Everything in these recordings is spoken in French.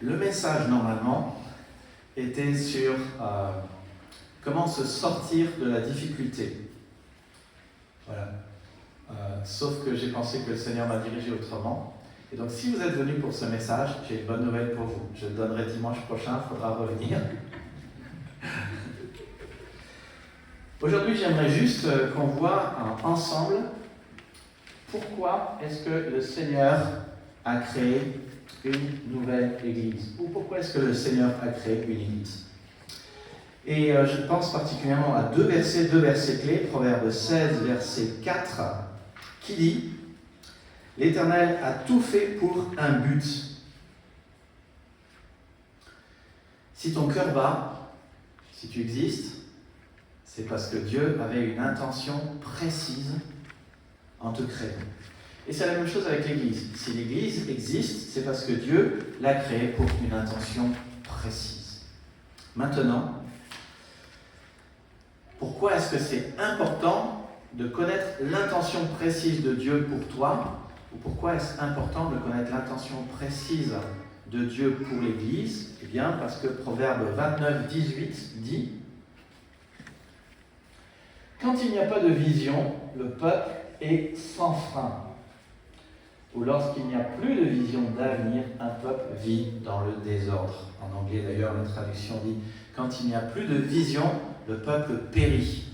Le message, normalement, était sur comment se sortir de la difficulté. Voilà. Sauf que j'ai pensé que le Seigneur m'a dirigé autrement. Et donc, si vous êtes venus pour ce message, j'ai une bonne nouvelle pour vous. Je le donnerai dimanche prochain, il faudra revenir. Aujourd'hui, j'aimerais juste qu'on voit ensemble pourquoi est-ce que le Seigneur a créé une nouvelle Église, ou pourquoi est-ce que le Seigneur a créé une Église. Et je pense particulièrement à deux versets clés, Proverbe 16, verset 4, qui dit « L'Éternel a tout fait pour un but. » Si ton cœur bat, si tu existes, c'est parce que Dieu avait une intention précise en te créant. Et c'est la même chose avec l'Église. Si l'Église existe, c'est parce que Dieu l'a créée pour une intention précise. Maintenant, pourquoi est-ce que c'est important de connaître l'intention précise de Dieu pour toi, ou pourquoi est-ce important de connaître l'intention précise de Dieu pour l'Église? Eh bien, parce que Proverbe 29, 18 dit « Quand il n'y a pas de vision, le peuple est sans frein. Ou lorsqu'il n'y a plus de vision d'avenir, un peuple vit dans le désordre. » En anglais d'ailleurs, la traduction dit « Quand il n'y a plus de vision, le peuple périt. »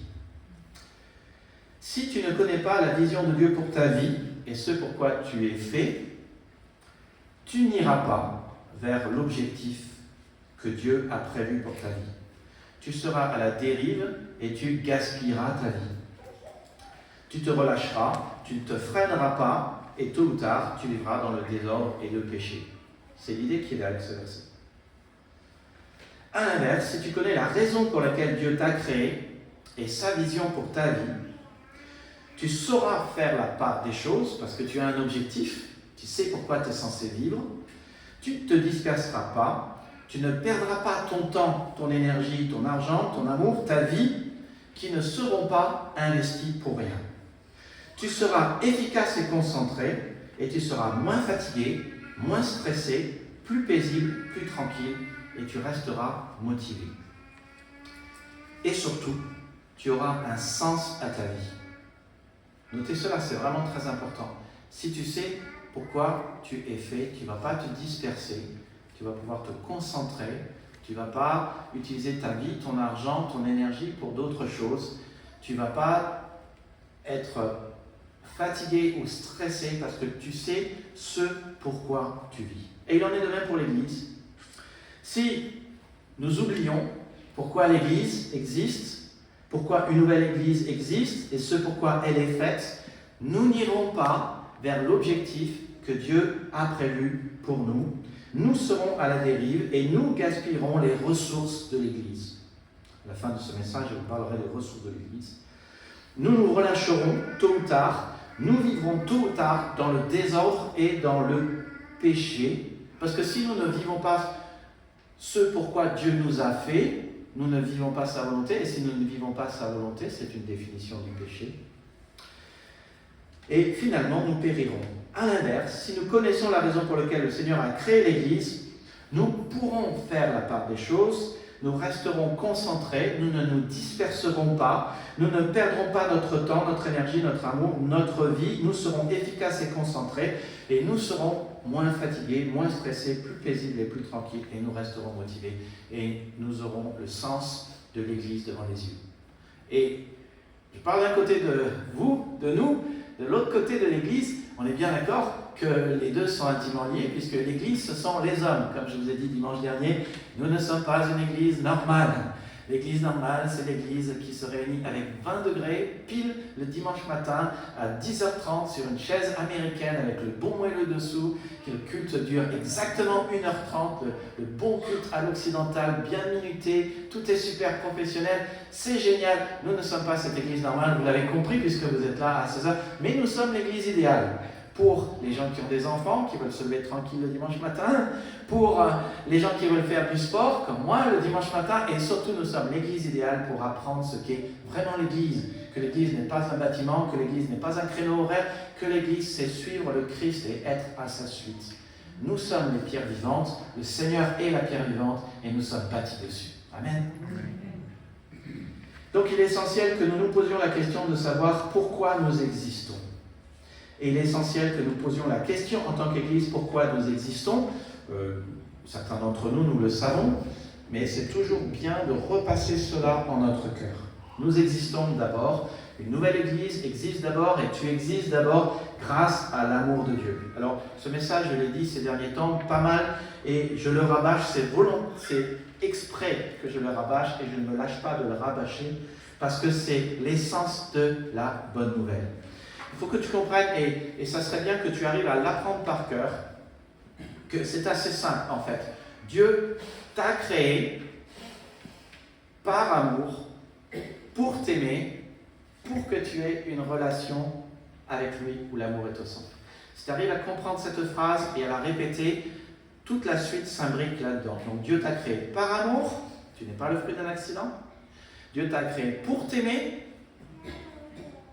Si tu ne connais pas la vision de Dieu pour ta vie et ce pourquoi tu es fait, tu n'iras pas vers l'objectif que Dieu a prévu pour ta vie. Tu seras à la dérive et tu gaspilleras ta vie. Tu te relâcheras, tu ne te freineras pas et tôt ou tard, tu vivras dans le désordre et le péché. C'est l'idée qui est derrière ce verset. À l'inverse, si tu connais la raison pour laquelle Dieu t'a créé et sa vision pour ta vie, tu sauras faire la part des choses parce que tu as un objectif, tu sais pourquoi tu es censé vivre, tu ne te disperseras pas, tu ne perdras pas ton temps, ton énergie, ton argent, ton amour, ta vie, qui ne seront pas investis pour rien. Tu seras efficace et concentré et tu seras moins fatigué, moins stressé, plus paisible, plus tranquille et tu resteras motivé. Et surtout, tu auras un sens à ta vie. Notez cela, c'est vraiment très important. Si tu sais pourquoi tu es fait, tu ne vas pas te disperser, tu vas pouvoir te concentrer, tu ne vas pas utiliser ta vie, ton argent, ton énergie pour d'autres choses, tu ne vas pas être fatigué ou stressé parce que tu sais ce pourquoi tu vis. Et il en est de même pour l'Église. Si nous oublions pourquoi l'Église existe, pourquoi une nouvelle Église existe et ce pourquoi elle est faite, nous n'irons pas vers l'objectif que Dieu a prévu pour nous. Nous serons à la dérive et nous gaspillerons les ressources de l'Église. À la fin de ce message, je vous parlerai des ressources de l'Église. Nous nous relâcherons tôt ou tard, nous vivrons tôt ou tard dans le désordre et dans le péché, parce que si nous ne vivons pas ce pourquoi Dieu nous a fait, nous ne vivons pas sa volonté, et si nous ne vivons pas sa volonté, c'est une définition du péché. Et finalement, nous périrons. À l'inverse, si nous connaissons la raison pour laquelle le Seigneur a créé l'Église, nous pourrons faire la part des choses, nous resterons concentrés, nous ne nous disperserons pas, nous ne perdrons pas notre temps, notre énergie, notre amour, notre vie, nous serons efficaces et concentrés, et nous serons moins fatigués, moins stressés, plus paisibles et plus tranquilles, et nous resterons motivés, et nous aurons le sens de l'Église devant les yeux. Et je parle d'un côté de vous, de nous, de l'autre côté de l'Église, on est bien d'accord que les deux sont intimement liés, puisque l'Église, ce sont les hommes. Comme je vous ai dit dimanche dernier, nous ne sommes pas une Église normale. L'Église normale, c'est l'Église qui se réunit avec 20 degrés, pile le dimanche matin, à 10h30, sur une chaise américaine, avec le bon moelleux dessous, que le culte dure exactement 1h30, le bon culte à l'occidental, bien minuté, tout est super professionnel, c'est génial. Nous ne sommes pas cette Église normale, vous l'avez compris, puisque vous êtes là à 16h, mais nous sommes l'Église idéale. Pour les gens qui ont des enfants, qui veulent se lever tranquille le dimanche matin, pour les gens qui veulent faire du sport, comme moi, le dimanche matin, et surtout nous sommes l'Église idéale pour apprendre ce qu'est vraiment l'Église, que l'Église n'est pas un bâtiment, que l'Église n'est pas un créneau horaire, que l'Église c'est suivre le Christ et être à sa suite. Nous sommes les pierres vivantes, le Seigneur est la pierre vivante et nous sommes bâtis dessus. Amen. Donc il est essentiel que nous nous posions la question de savoir pourquoi nous existons. Et il est essentiel que nous posions la question en tant qu'Église, pourquoi nous existons. Certains d'entre nous, nous le savons, mais c'est toujours bien de repasser cela en notre cœur. Nous existons d'abord, une nouvelle Église existe d'abord, et tu existes d'abord grâce à l'amour de Dieu. Alors, ce message, je l'ai dit ces derniers temps, pas mal, et je le rabâche, c'est exprès que je le rabâche, et je ne me lâche pas de le rabâcher, parce que c'est l'essence de la bonne nouvelle. Il faut que tu comprennes, et ça serait bien que tu arrives à l'apprendre par cœur, que c'est assez simple en fait. Dieu t'a créé par amour, pour t'aimer, pour que tu aies une relation avec lui où l'amour est au centre. Si tu arrives à comprendre cette phrase et à la répéter, toute la suite s'imbrique là-dedans. Donc Dieu t'a créé par amour, tu n'es pas le fruit d'un accident. Dieu t'a créé pour t'aimer,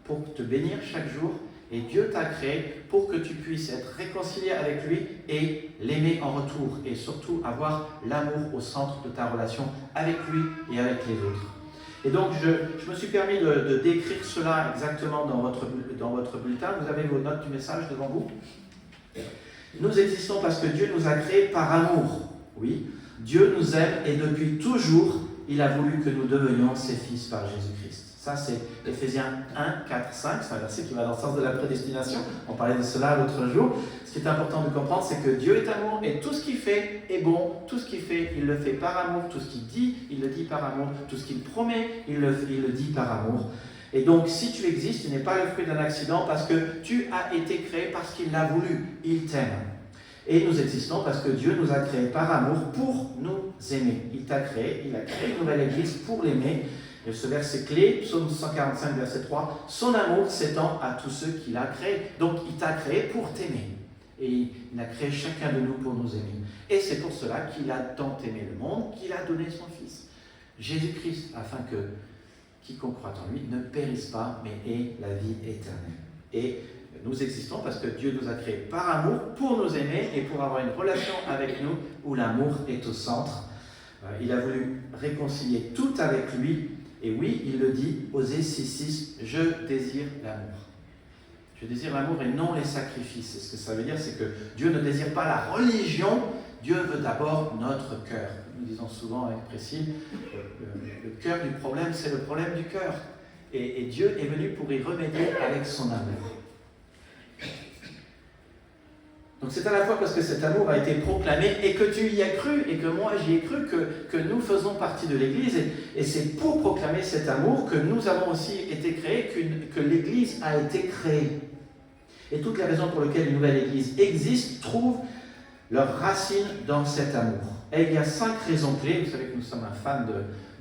pour te bénir chaque jour, et Dieu t'a créé pour que tu puisses être réconcilié avec lui et l'aimer en retour, et surtout avoir l'amour au centre de ta relation avec lui et avec les autres. Et donc je me suis permis de décrire cela exactement dans votre bulletin. Vous avez vos notes du message devant vous. Nous existons parce que Dieu nous a créés par amour. Oui, Dieu nous aime et depuis toujours, il a voulu que nous devenions ses fils par Jésus-Christ. Ça, c'est Éphésiens 1, 4, 5. C'est un verset qui va dans le sens de la prédestination. On parlait de cela l'autre jour. Ce qui est important de comprendre, c'est que Dieu est amour et tout ce qu'il fait est bon. Tout ce qu'il fait, il le fait par amour. Tout ce qu'il dit, il le dit par amour. Tout ce qu'il promet, il le dit par amour. Et donc, si tu existes, tu n'es pas le fruit d'un accident parce que tu as été créé parce qu'il l'a voulu. Il t'aime. Et nous existons parce que Dieu nous a créés par amour pour nous aimer. Il t'a créé, il a créé une nouvelle église pour l'aimer. Et ce verset clé, Psaume 145, verset 3, « Son amour s'étend à tous ceux qu'il a créés. » Donc, il t'a créé pour t'aimer. Et il a créé chacun de nous pour nous aimer. Et c'est pour cela qu'il a tant aimé le monde, qu'il a donné son Fils, Jésus-Christ, afin que quiconque croit en lui ne périsse pas, mais ait la vie éternelle. Et nous existons parce que Dieu nous a créés par amour, pour nous aimer et pour avoir une relation avec nous où l'amour est au centre. Il a voulu réconcilier tout avec lui. Et oui, il le dit, Osée 6,6, « Je désire l'amour. » Je désire l'amour et non les sacrifices. Et ce que ça veut dire, c'est que Dieu ne désire pas la religion, Dieu veut d'abord notre cœur. Nous disons souvent avec Priscille, le cœur du problème, c'est le problème du cœur. Et Dieu est venu pour y remédier avec son amour. Donc c'est à la fois parce que cet amour a été proclamé et que tu y as cru et que moi j'y ai cru que nous faisons partie de l'Église et c'est pour proclamer cet amour que nous avons aussi été créés, que l'Église a été créée. Et toutes les raisons pour lesquelles une nouvelle Église existe trouvent leurs racines dans cet amour. Et il y a 5 raisons clés, vous savez que nous sommes un fan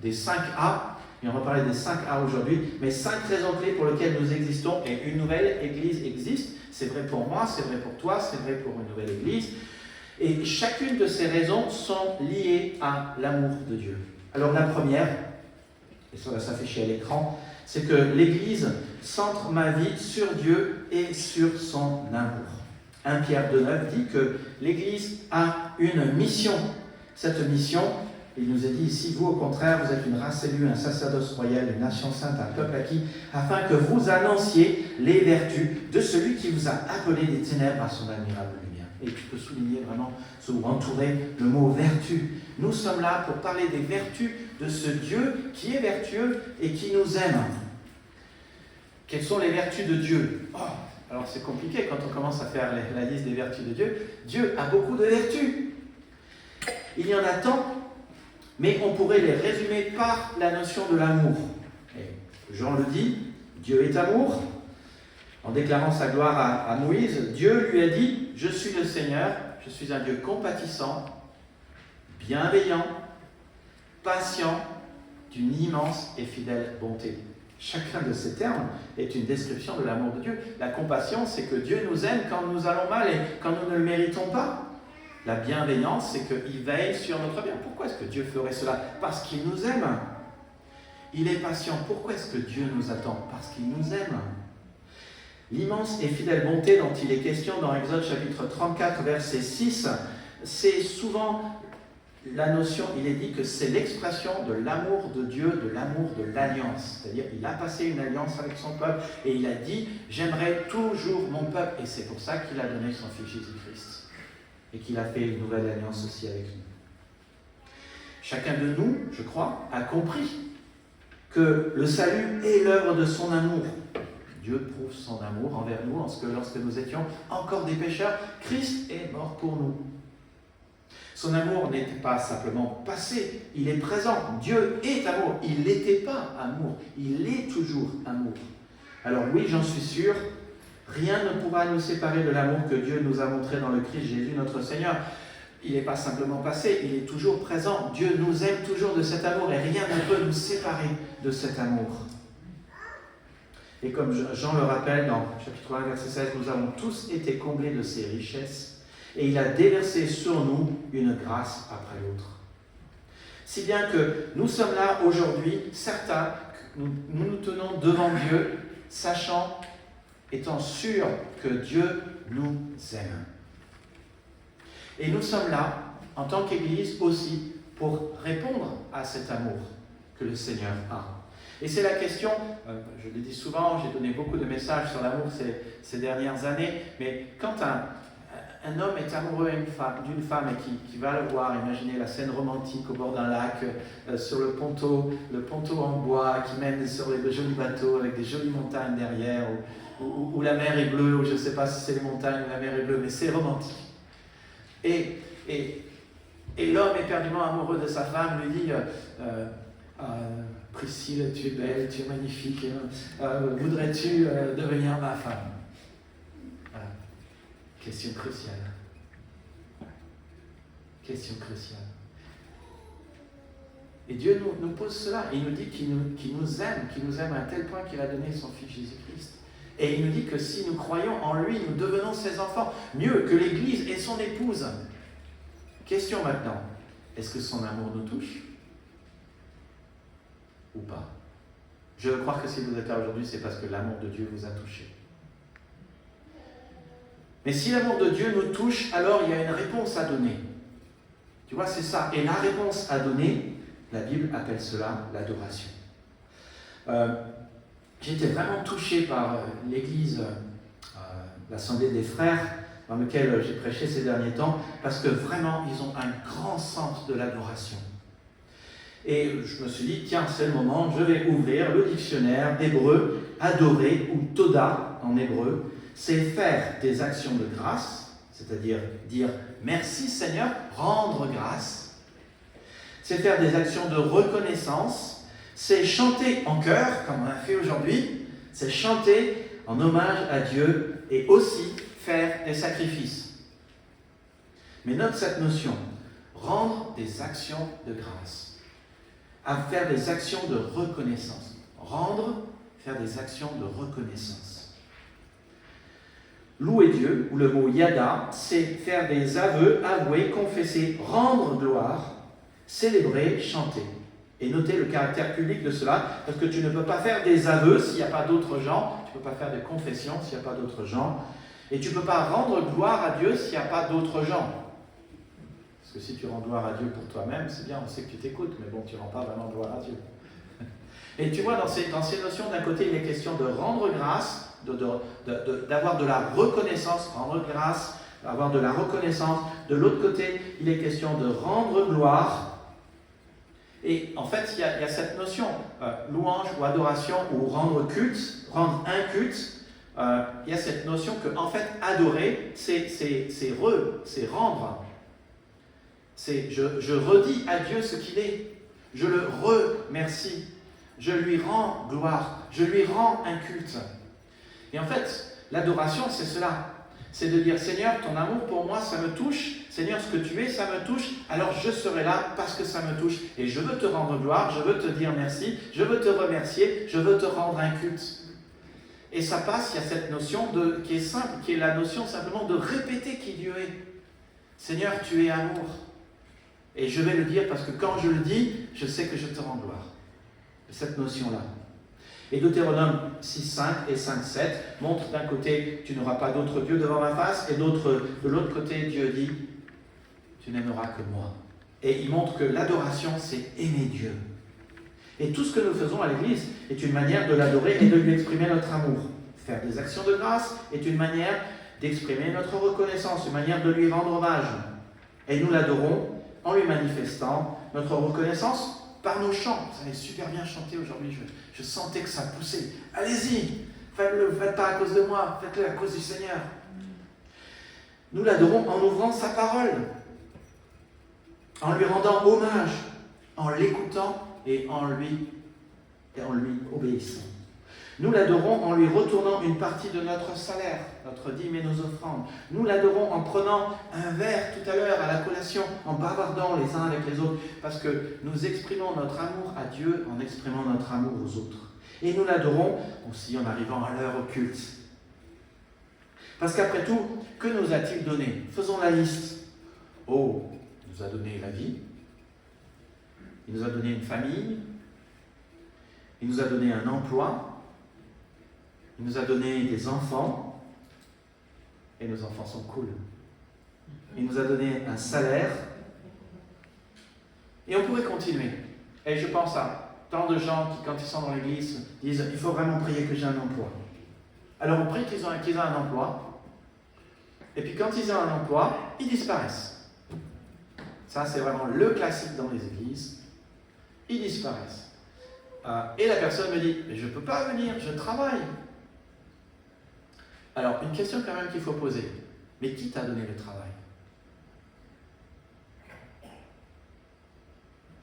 des 5 A, et on va parler des 5 A aujourd'hui, mais 5 raisons clés pour lesquelles nous existons et une nouvelle Église existe. C'est vrai pour moi, c'est vrai pour toi, c'est vrai pour une nouvelle Église. Et chacune de ces raisons sont liées à l'amour de Dieu. Alors la première, et ça va s'afficher à l'écran, c'est que l'Église centre ma vie sur Dieu et sur son amour. 1 Pierre 2,9 dit que l'Église a une mission. Cette mission, il nous est dit ici, vous au contraire, vous êtes une race élue, un sacerdoce royal, une nation sainte, un peuple acquis, afin que vous annonciez les vertus de celui qui vous a appelé des ténèbres à son admirable lumière. Et tu peux souligner vraiment, ou entourer le mot vertu. Nous sommes là pour parler des vertus de ce Dieu qui est vertueux et qui nous aime. Quelles sont les vertus de Dieu ? Alors c'est compliqué quand on commence à faire la liste des vertus de Dieu. Dieu a beaucoup de vertus. Il y en a tant, mais on pourrait les résumer par la notion de l'amour. Et Jean le dit, Dieu est amour. En déclarant sa gloire à Moïse, Dieu lui a dit, « Je suis le Seigneur, je suis un Dieu compatissant, bienveillant, patient, d'une immense et fidèle bonté. » Chacun de ces termes est une description de l'amour de Dieu. La compassion, c'est que Dieu nous aime quand nous allons mal et quand nous ne le méritons pas. La bienveillance, c'est qu'il veille sur notre bien. Pourquoi est-ce que Dieu ferait cela ? Parce qu'il nous aime. Il est patient. Pourquoi est-ce que Dieu nous attend ? Parce qu'il nous aime. L'immense et fidèle bonté dont il est question dans Exode chapitre 34, verset 6, c'est souvent la notion, il est dit que c'est l'expression de l'amour de Dieu, de l'amour de l'alliance. C'est-à-dire, il a passé une alliance avec son peuple et il a dit « J'aimerai toujours mon peuple ». Et c'est pour ça qu'il a donné son Fils Jésus-Christ et qu'il a fait une nouvelle alliance aussi avec nous. Chacun de nous, je crois, a compris que le salut est l'œuvre de son amour. Dieu prouve son amour envers nous lorsque nous étions encore des pécheurs, Christ est mort pour nous. Son amour n'était pas simplement passé, il est présent. Dieu est amour. Il n'était pas amour, il est toujours amour. Alors oui, j'en suis sûr, rien ne pourra nous séparer de l'amour que Dieu nous a montré dans le Christ Jésus notre Seigneur. Il n'est pas simplement passé, il est toujours présent. Dieu nous aime toujours de cet amour et rien ne peut nous séparer de cet amour. Et comme Jean le rappelle dans chapitre 1, verset 16, nous avons tous été comblés de ses richesses et il a déversé sur nous une grâce après l'autre. Si bien que nous sommes là aujourd'hui, certains, nous tenons devant Dieu, sachant, étant sûrs que Dieu nous aime. Et nous sommes là, en tant qu'Église aussi, pour répondre à cet amour que le Seigneur a. Et c'est la question, je le dis souvent, j'ai donné beaucoup de messages sur l'amour ces dernières années, mais quand un homme est amoureux d'une femme et qui va le voir, imaginez la scène romantique au bord d'un lac, sur le ponton en bois qui mène sur les jolis bateaux avec des jolies montagnes derrière, où la mer est bleue, ou je ne sais pas si c'est les montagnes ou la mer est bleue, mais c'est romantique. Et l'homme éperdument amoureux de sa femme lui dit Priscille, tu es belle, tu es magnifique, voudrais-tu devenir ma femme? Voilà. Question cruciale. Question cruciale. Et Dieu nous pose cela. Il nous dit qu'il nous aime à un tel point qu'il a donné son Fils Jésus-Christ. Et il nous dit que si nous croyons en lui, nous devenons ses enfants, mieux que l'Église et son épouse. Question maintenant, est-ce que son amour nous touche? Ou pas? Je veux croire que si vous êtes là aujourd'hui, c'est parce que l'amour de Dieu vous a touché. Mais si l'amour de Dieu nous touche, alors il y a une réponse à donner. Tu vois, c'est ça. Et la réponse à donner, la Bible appelle cela l'adoration. J'étais vraiment touché par l'église, l'Assemblée des Frères, dans laquelle j'ai prêché ces derniers temps, parce que vraiment, ils ont un grand sens de l'adoration. Et je me suis dit, tiens, c'est le moment, je vais ouvrir le dictionnaire d'hébreu, adorer, ou toda en hébreu, c'est faire des actions de grâce, c'est-à-dire dire merci Seigneur, rendre grâce. C'est faire des actions de reconnaissance, c'est chanter en chœur, comme on a fait aujourd'hui, c'est chanter en hommage à Dieu et aussi faire des sacrifices. Mais note cette notion, rendre des actions de grâce. À faire des actions de reconnaissance. Rendre, faire des actions de reconnaissance. Louer Dieu, ou le mot yada, c'est faire des aveux, avouer, confesser, rendre gloire, célébrer, chanter. Et notez le caractère public de cela, parce que tu ne peux pas faire des aveux s'il n'y a pas d'autres gens, tu ne peux pas faire des confessions s'il n'y a pas d'autres gens, et tu ne peux pas rendre gloire à Dieu s'il n'y a pas d'autres gens. Parce que si tu rends gloire à Dieu pour toi-même, c'est bien, on sait que tu t'écoutes, mais bon, tu ne rends pas vraiment gloire à Dieu. Et tu vois, dans ces notions, d'un côté, il est question de rendre grâce, d'avoir de la reconnaissance, rendre grâce, avoir de la reconnaissance. De l'autre côté, il est question de rendre gloire. Et en fait, il y a cette notion, louange ou adoration, ou rendre culte, rendre un culte. Il y a cette notion que, en fait, adorer, c'est rendre. C'est je redis à Dieu ce qu'il est. Je le remercie. Je lui rends gloire. Je lui rends un culte. Et en fait, l'adoration, c'est cela. C'est de dire, Seigneur, ton amour pour moi, ça me touche. Seigneur, ce que tu es, ça me touche. Alors je serai là parce que ça me touche. Et je veux te rendre gloire, je veux te dire merci, je veux te remercier, je veux te rendre un culte. Et ça passe, il y a cette notion qui est simple, qui est la notion simplement de répéter qui Dieu est. Seigneur, tu es amour. Et je vais le dire parce que quand je le dis, je sais que je te rends gloire. Cette notion-là. Et Deutéronome 6.5 et 5.7 montrent d'un côté, tu n'auras pas d'autre Dieu devant ma face, et de l'autre côté, Dieu dit, tu n'aimeras que moi. Et il montre que l'adoration, c'est aimer Dieu. Et tout ce que nous faisons à l'Église est une manière de l'adorer et de lui exprimer notre amour. Faire des actions de grâce est une manière d'exprimer notre reconnaissance, une manière de lui rendre hommage. Et nous l'adorons en lui manifestant notre reconnaissance par nos chants. Vous avez super bien chanté aujourd'hui, je sentais que ça poussait. Allez-y, faites-le, faites pas à cause de moi, faites-le à cause du Seigneur. Nous l'adorons en ouvrant sa parole, en lui rendant hommage, en l'écoutant et en lui obéissant. Nous l'adorons en lui retournant une partie de notre salaire, notre dîme et nos offrandes. Nous l'adorons en prenant un verre tout à l'heure à la collation, en bavardant les uns avec les autres, parce que nous exprimons notre amour à Dieu en exprimant notre amour aux autres. Et nous l'adorons aussi en arrivant à l'heure au culte. Parce qu'après tout, que nous a-t-il donné? Faisons la liste. Oh, il nous a donné la vie, il nous a donné une famille, il nous a donné un emploi, il nous a donné des enfants, et nos enfants sont cool. Il nous a donné un salaire, et on pourrait continuer. Et je pense à tant de gens qui, quand ils sont dans l'église, disent « il faut vraiment prier que j'ai un emploi ». Alors on prie qu'ils aient un emploi, et puis quand ils ont un emploi, ils disparaissent. Ça, c'est vraiment le classique dans les églises. Ils disparaissent. Et la personne me dit « mais je ne peux pas venir, je travaille ». Alors, une question quand même qu'il faut poser. Mais qui t'a donné le travail?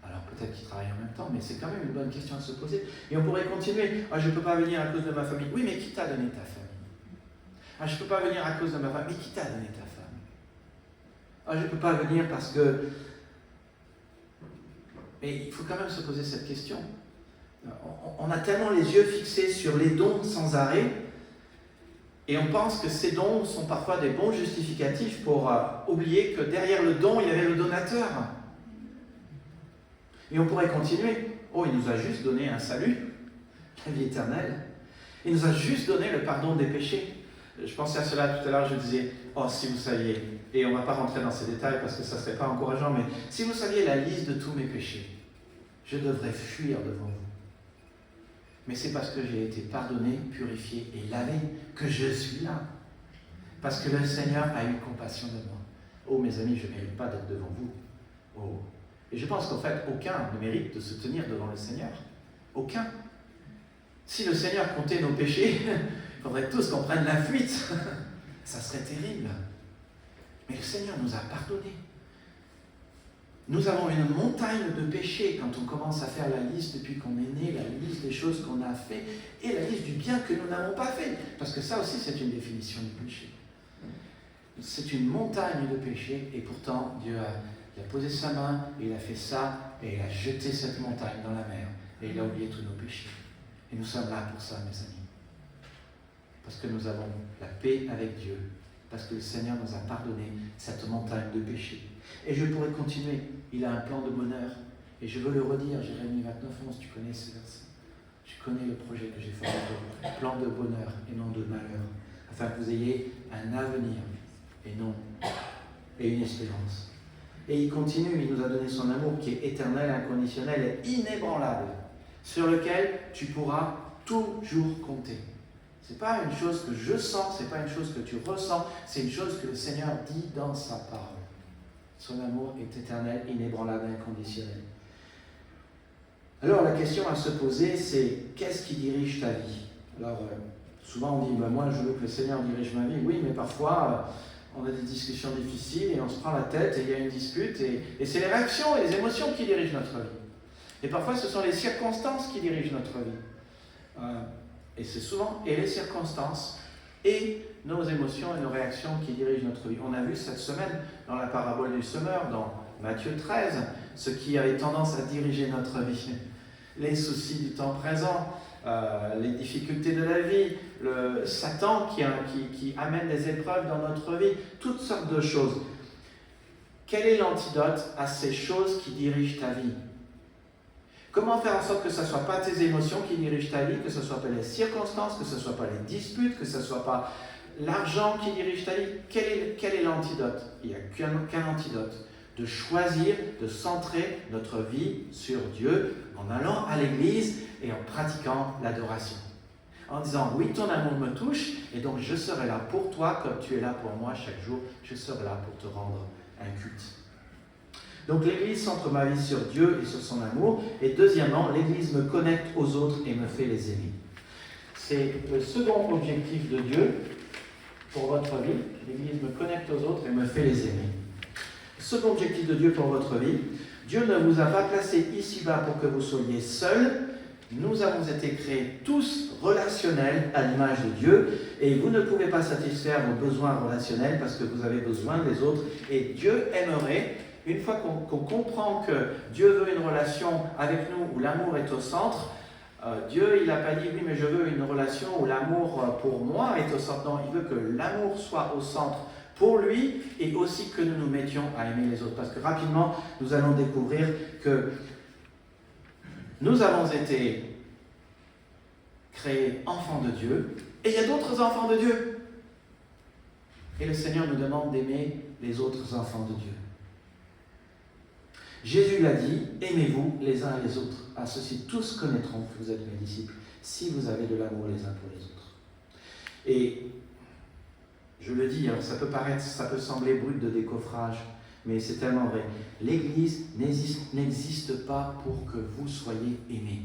Alors, peut-être qu'il travaille en même temps, mais c'est quand même une bonne question à se poser. Et on pourrait continuer. Ah, je ne peux pas venir à cause de ma famille. Oui, mais qui t'a donné ta famille? Ah, je ne peux pas venir à cause de ma famille. Mais qui t'a donné ta famille? Ah, je ne peux pas venir parce que... Mais il faut quand même se poser cette question. On a tellement les yeux fixés sur les dons sans arrêt, et on pense que ces dons sont parfois des bons justificatifs pour oublier que derrière le don, il y avait le donateur. Et on pourrait continuer. Oh, il nous a juste donné un salut, la vie éternelle. Il nous a juste donné le pardon des péchés. Je pensais à cela tout à l'heure, je disais, oh, si vous saviez, et on ne va pas rentrer dans ces détails parce que ça ne serait pas encourageant, mais si vous saviez la liste de tous mes péchés, je devrais fuir devant vous. Mais c'est parce que j'ai été pardonné, purifié et lavé que je suis là. Parce que le Seigneur a eu compassion de moi. Oh mes amis, je ne mérite pas d'être devant vous. Oh. Et je pense qu'en fait, aucun ne mérite de se tenir devant le Seigneur. Aucun. Si le Seigneur comptait nos péchés, il faudrait tous qu'on prenne la fuite. Ça serait terrible. Mais le Seigneur nous a pardonnés. Nous avons une montagne de péchés quand on commence à faire la liste depuis qu'on est né, la liste des choses qu'on a fait et la liste du bien que nous n'avons pas fait. Parce que ça aussi, c'est une définition du péché. C'est une montagne de péchés et pourtant, Dieu il a posé sa main, et il a fait ça et il a jeté cette montagne dans la mer et il a oublié tous nos péchés. Et nous sommes là pour ça, mes amis. Parce que nous avons la paix avec Dieu. Parce que le Seigneur nous a pardonné cette montagne de péchés. Et je pourrais continuer. Il a un plan de bonheur. Et je veux le redire, Jérémie 29:11, tu connais ce verset. Je connais le projet que j'ai formé pour vous. Plan de bonheur et non de malheur. Afin que vous ayez un avenir et une espérance. Et il continue, il nous a donné son amour qui est éternel, inconditionnel et inébranlable. Sur lequel tu pourras toujours compter. Ce n'est pas une chose que je sens, ce n'est pas une chose que tu ressens, c'est une chose que le Seigneur dit dans sa parole. Son amour est éternel, inébranlable, inconditionnel. Alors la question à se poser, c'est qu'est-ce qui dirige ta vie? Alors souvent on dit, moi je veux que le Seigneur dirige ma vie. Oui, mais parfois on a des discussions difficiles et on se prend la tête et il y a une dispute et c'est les réactions et les émotions qui dirigent notre vie. Et parfois ce sont les circonstances qui dirigent notre vie. Et c'est souvent les circonstances et nos émotions et nos réactions qui dirigent notre vie. On a vu cette semaine dans la parabole du semeur, dans Matthieu 13, ce qui avait tendance à diriger notre vie. Les soucis du temps présent, les difficultés de la vie, le Satan qui amène des épreuves dans notre vie, toutes sortes de choses. Quel est l'antidote à ces choses qui dirigent ta vie? Comment faire en sorte que ce ne soit pas tes émotions qui dirigent ta vie, que ce ne soit pas les circonstances, que ce ne soit pas les disputes, que ce ne soit pas l'argent qui dirige ta vie? Quel est l'antidote? Il n'y a qu'un antidote. De choisir, de centrer notre vie sur Dieu en allant à l'église et en pratiquant l'adoration. En disant, oui, ton amour me touche, et donc je serai là pour toi comme tu es là pour moi chaque jour. Je serai là pour te rendre un culte. Donc l'Église centre ma vie sur Dieu et sur son amour. Et deuxièmement, l'Église me connecte aux autres et me fait les aimer. C'est le second objectif de Dieu pour votre vie. L'Église me connecte aux autres et me fait les aimer. Second objectif de Dieu pour votre vie. Dieu ne vous a pas placé ici-bas pour que vous soyez seuls. Nous avons été créés tous relationnels à l'image de Dieu. Et vous ne pouvez pas satisfaire vos besoins relationnels parce que vous avez besoin des autres. Et Dieu aimerait... Une fois qu'on comprend que Dieu veut une relation avec nous où l'amour est au centre, Dieu, il n'a pas dit oui, mais je veux une relation où l'amour pour moi est au centre. Non, il veut que l'amour soit au centre pour lui et aussi que nous nous mettions à aimer les autres. Parce que rapidement, nous allons découvrir que nous avons été créés enfants de Dieu et il y a d'autres enfants de Dieu. Et le Seigneur nous demande d'aimer les autres enfants de Dieu. Jésus l'a dit, aimez-vous les uns les autres. À ceux-ci, tous connaîtront que vous êtes mes disciples, si vous avez de l'amour les uns pour les autres. Et je le dis, alors ça peut sembler brut de décoffrage, mais c'est tellement vrai. L'Église n'existe pas pour que vous soyez aimés.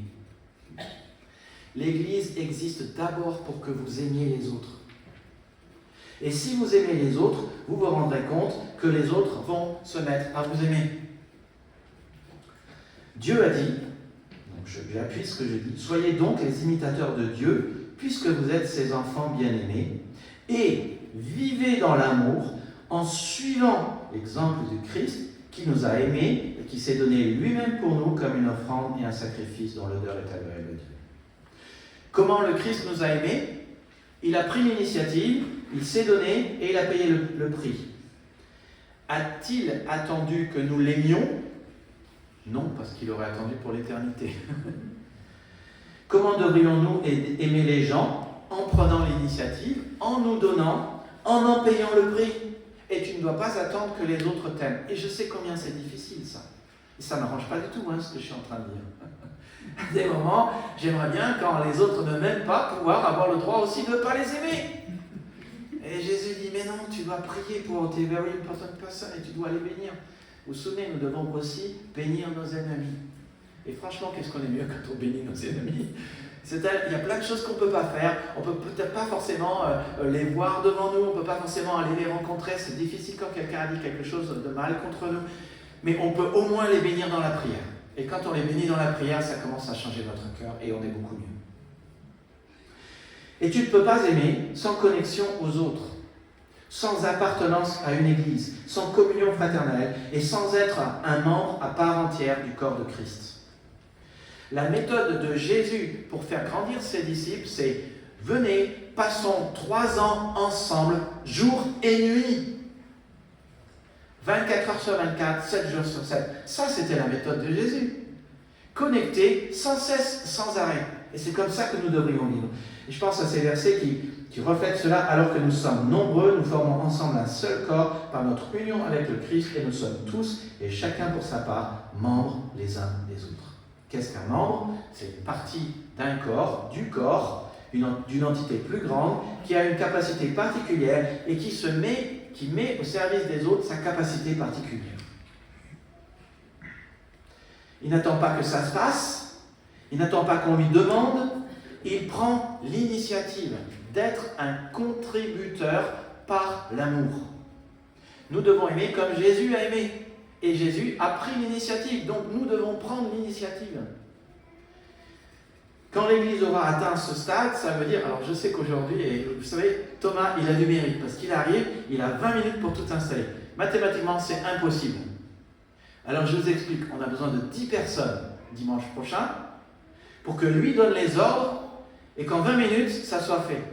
L'Église existe d'abord pour que vous aimiez les autres. Et si vous aimez les autres, vous vous rendrez compte que les autres vont se mettre à vous aimer. Dieu a dit, donc j'appuie ce que je dis, soyez donc les imitateurs de Dieu, puisque vous êtes ses enfants bien-aimés, et vivez dans l'amour en suivant l'exemple du Christ qui nous a aimés et qui s'est donné lui-même pour nous comme une offrande et un sacrifice dont l'odeur est agréable à Dieu. Comment le Christ nous a aimés? Il a pris l'initiative, il s'est donné et il a payé le prix. A-t-il attendu que nous l'aimions? Non, parce qu'il aurait attendu pour l'éternité. Comment devrions-nous aimer les gens? En prenant l'initiative, en nous donnant, en payant le prix. Et tu ne dois pas attendre que les autres t'aiment. Et je sais combien c'est difficile ça. Et ça ne m'arrange pas du tout ce que je suis en train de dire. Des moments, j'aimerais bien quand les autres ne m'aiment pas, pouvoir avoir le droit aussi de ne pas les aimer. Et Jésus dit, mais non, tu dois prier pour tes very important persons et tu dois les bénir. Vous vous souvenez, nous devons aussi bénir nos ennemis. Et franchement, qu'est-ce qu'on est mieux quand on bénit nos ennemis? Il y a plein de choses qu'on ne peut pas faire. On ne peut peut-être pas forcément les voir devant nous. On ne peut pas forcément aller les rencontrer. C'est difficile quand quelqu'un a dit quelque chose de mal contre nous. Mais on peut au moins les bénir dans la prière. Et quand on les bénit dans la prière, ça commence à changer notre cœur et on est beaucoup mieux. Et tu ne peux pas aimer sans connexion aux autres, sans appartenance à une église, sans communion fraternelle et sans être un membre à part entière du corps de Christ. La méthode de Jésus pour faire grandir ses disciples, c'est « Venez, passons 3 ans ensemble, jour et nuit. 24 heures sur 24, 7 jours sur 7. » Ça, c'était la méthode de Jésus. Connectés, sans cesse, sans arrêt. Et c'est comme ça que nous devrions vivre. Et je pense à ces versets qui reflètent cela. Alors que nous sommes nombreux, nous formons ensemble un seul corps par notre union avec le Christ et nous sommes tous, et chacun pour sa part, membres les uns des autres. Qu'est-ce qu'un membre? C'est une partie d'un corps, du corps, d'une entité plus grande, qui a une capacité particulière et qui met au service des autres sa capacité particulière. Il n'attend pas que ça se passe, il n'attend pas qu'on lui demande, il prend l'initiative d'être un contributeur par l'amour. Nous devons aimer comme Jésus a aimé. Et Jésus a pris l'initiative, donc nous devons prendre l'initiative. Quand l'Église aura atteint ce stade, ça veut dire, alors je sais qu'aujourd'hui, et vous savez, Thomas, il a du mérite, parce qu'il arrive, il a 20 minutes pour tout installer. Mathématiquement, c'est impossible. Alors je vous explique, on a besoin de 10 personnes dimanche prochain, pour que lui donne les ordres, et qu'en 20 minutes, ça soit fait.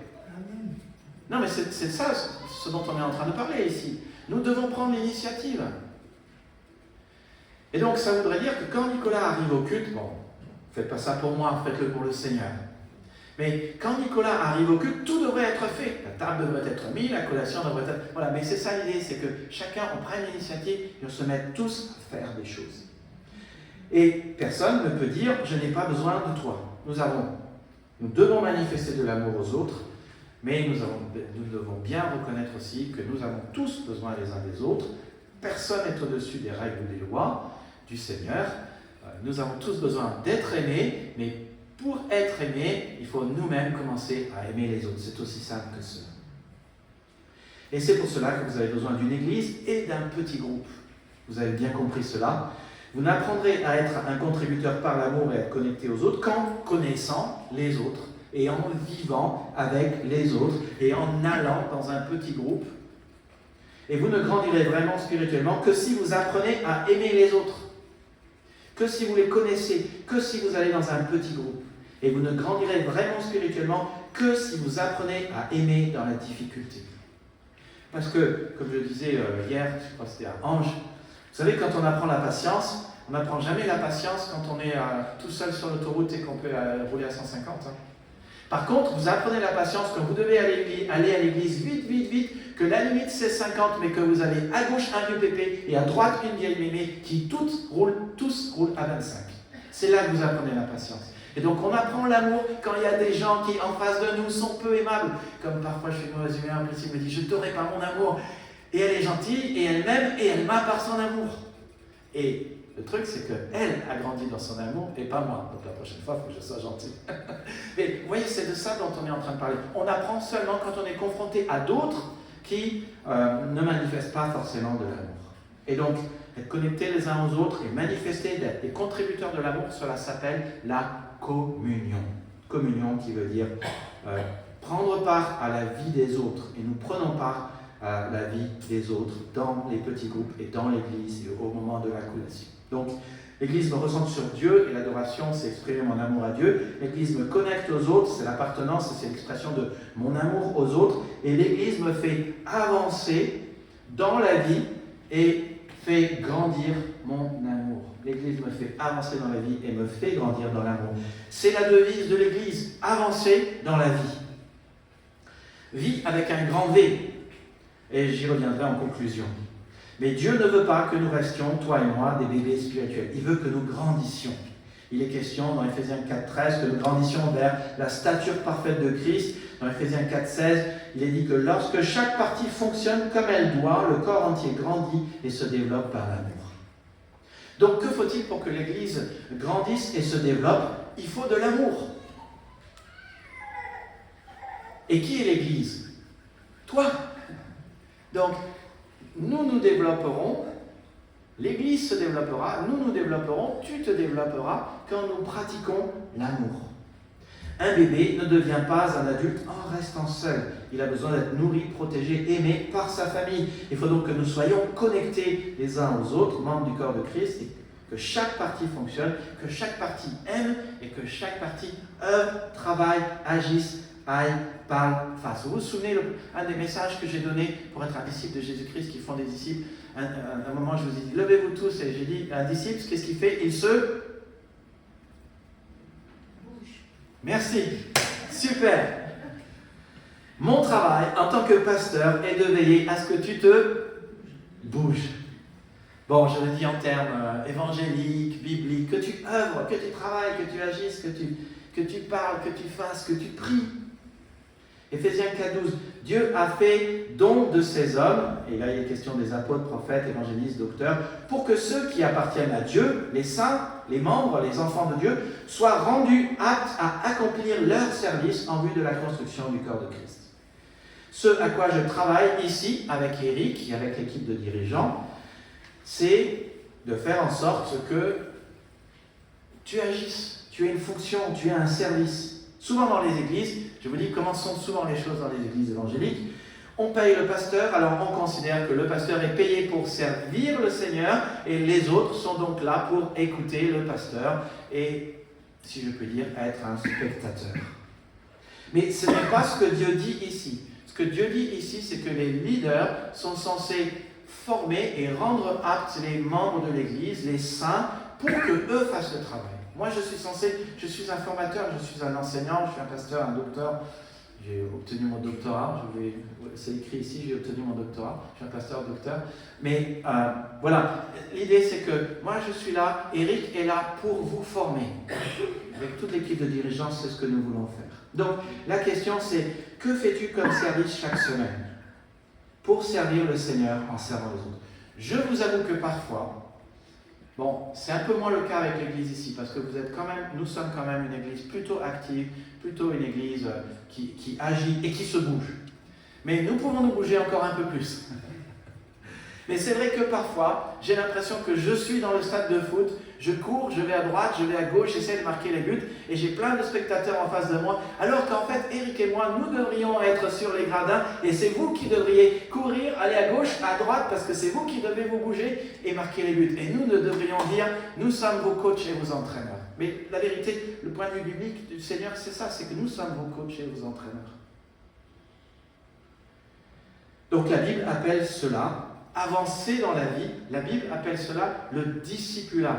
Non mais c'est ça, ce dont on est en train de parler ici. Nous devons prendre l'initiative. Et donc, ça voudrait dire que quand Nicolas arrive au culte, bon, Faites pas ça pour moi, faites-le pour le Seigneur. Mais quand Nicolas arrive au culte, tout devrait être fait. La table devrait être mise, la collation devrait être... Voilà, mais c'est ça l'idée, c'est que chacun, on prenne l'initiative et on se mette tous à faire des choses. Et personne ne peut dire « je n'ai pas besoin de toi ». Nous devons manifester de l'amour aux autres, mais nous devons bien reconnaître aussi que nous avons tous besoin les uns des autres. Personne n'est au-dessus des règles ou des lois du Seigneur. Nous avons tous besoin d'être aimés, mais pour être aimés, il faut nous-mêmes commencer à aimer les autres. C'est aussi simple que cela. Et c'est pour cela que vous avez besoin d'une église et d'un petit groupe. Vous avez bien compris cela. Vous n'apprendrez à être un contributeur par l'amour et à être connecté aux autres qu'en connaissant les autres et en vivant avec les autres et en allant dans un petit groupe. Et vous ne grandirez vraiment spirituellement que si vous apprenez à aimer les autres, que si vous les connaissez, que si vous allez dans un petit groupe. Et vous ne grandirez vraiment spirituellement que si vous apprenez à aimer dans la difficulté. Parce que, comme je le disais hier, je crois que c'était à Ange, vous savez, quand on apprend la patience, on n'apprend jamais la patience quand on est tout seul sur l'autoroute et qu'on peut rouler à 150. Hein. Par contre, vous apprenez la patience quand vous devez aller à l'église vite, que la limite c'est 50, mais que vous avez à gauche un vieux pépé et à droite une vieille mémé qui tous roulent à 25. C'est là que vous apprenez la patience. Et donc on apprend l'amour quand il y a des gens qui en face de nous sont peu aimables. Comme parfois je fais une mauvaise humeur, Christine me dit « je t'aurai par mon amour ». Et elle est gentille, et elle m'aime, et elle m'a par son amour. Et le truc, c'est qu'elle a grandi dans son amour, et pas moi. Donc la prochaine fois, il faut que je sois gentil. Mais vous voyez, c'est de ça dont on est en train de parler. On apprend seulement quand on est confronté à d'autres qui ne manifestent pas forcément de l'amour. Et donc, être connectés les uns aux autres et manifester, d'être des contributeurs de l'amour, cela s'appelle la communion. Communion qui veut dire prendre part à la vie des autres. Et nous prenons part à la vie des autres dans les petits groupes et dans l'Église et au moment de la collation. Donc, l'Église me ressent sur Dieu et l'adoration, c'est exprimer mon amour à Dieu. L'Église me connecte aux autres, c'est l'appartenance, c'est l'expression de mon amour aux autres. Et l'Église me fait avancer dans la vie et fait grandir mon amour. L'Église me fait avancer dans la vie et me fait grandir dans l'amour. C'est la devise de l'Église, avancer dans la vie. Vie avec un grand V. Et j'y reviendrai en conclusion. Mais Dieu ne veut pas que nous restions, toi et moi, des bébés spirituels. Il veut que nous grandissions. Il est question dans Éphésiens 4,13 que nous grandissions vers la stature parfaite de Christ. Dans Éphésiens 4,16, il est dit que lorsque chaque partie fonctionne comme elle doit, le corps entier grandit et se développe par l'amour. Donc que faut-il pour que l'Église grandisse et se développe? Il faut de l'amour. Et qui est l'Église? Toi. Donc, nous développerons, l'Église se développera, nous développerons, tu te développeras quand nous pratiquons l'amour. Un bébé ne devient pas un adulte en restant seul. Il a besoin d'être nourri, protégé, aimé par sa famille. Il faut donc que nous soyons connectés les uns aux autres, membres du corps de Christ, et que chaque partie fonctionne, que chaque partie aime et que chaque partie œuvre, travaille, agisse, aille, parle, fasse. Vous vous souvenez, un des messages que j'ai donné pour être un disciple de Jésus-Christ, qui font des disciples, un moment je vous ai dit, levez-vous tous, et j'ai dit, un disciple, qu'est-ce qu'il fait? Il se bouge. Merci, super. Mon travail en tant que pasteur est de veiller à ce que tu te bouges. Bon, je le dis en termes évangéliques, bibliques, que tu œuvres, que tu travailles, que tu agisses, que tu parles, que tu fasses, que tu pries. Éphésiens 4,12, Dieu a fait don de ces hommes, et là il est question des apôtres, prophètes, évangélistes, docteurs, pour que ceux qui appartiennent à Dieu, les saints, les membres, les enfants de Dieu, soient rendus aptes à accomplir leur service en vue de la construction du corps de Christ. Ce à quoi je travaille ici, avec Eric et avec l'équipe de dirigeants, c'est de faire en sorte que tu agisses, tu aies une fonction, tu aies un service. Souvent dans les églises, je vous dis comment sont souvent les choses dans les églises évangéliques, on paye le pasteur, alors on considère que le pasteur est payé pour servir le Seigneur et les autres sont donc là pour écouter le pasteur et, si je peux dire, être un spectateur. Mais ce n'est pas ce que Dieu dit ici. Ce que Dieu dit ici, c'est que les leaders sont censés former et rendre aptes les membres de l'Église, les saints, pour qu'eux fassent le travail. Moi, je suis un formateur, je suis un enseignant, je suis un pasteur, un docteur. J'ai obtenu mon doctorat, c'est écrit ici, j'ai obtenu mon doctorat, je suis un pasteur docteur. Mais voilà, l'idée c'est que moi je suis là, Eric est là pour vous former. Avec toute l'équipe de dirigeants, c'est ce que nous voulons faire. Donc la question c'est, que fais-tu comme service chaque semaine pour servir le Seigneur en servant les autres? Je vous avoue que parfois, bon, c'est un peu moins le cas avec l'église ici, parce que nous sommes quand même une église plutôt active, plutôt une église qui agit et qui se bouge. Mais nous pouvons nous bouger encore un peu plus. Mais c'est vrai que parfois, j'ai l'impression que je suis dans le stade de foot, je cours, je vais à droite, je vais à gauche, j'essaie de marquer les buts, et j'ai plein de spectateurs en face de moi, alors qu'en fait, Eric et moi, nous devrions être sur les gradins, et c'est vous qui devriez courir, aller à gauche, à droite, parce que c'est vous qui devez vous bouger et marquer les buts. Et nous devrions dire, nous sommes vos coachs et vos entraîneurs. Mais la vérité, le point de vue biblique du Seigneur, c'est ça, c'est que nous sommes vos coachs et vos entraîneurs. Donc la Bible appelle cela avancer dans la vie, la Bible appelle cela le discipulat.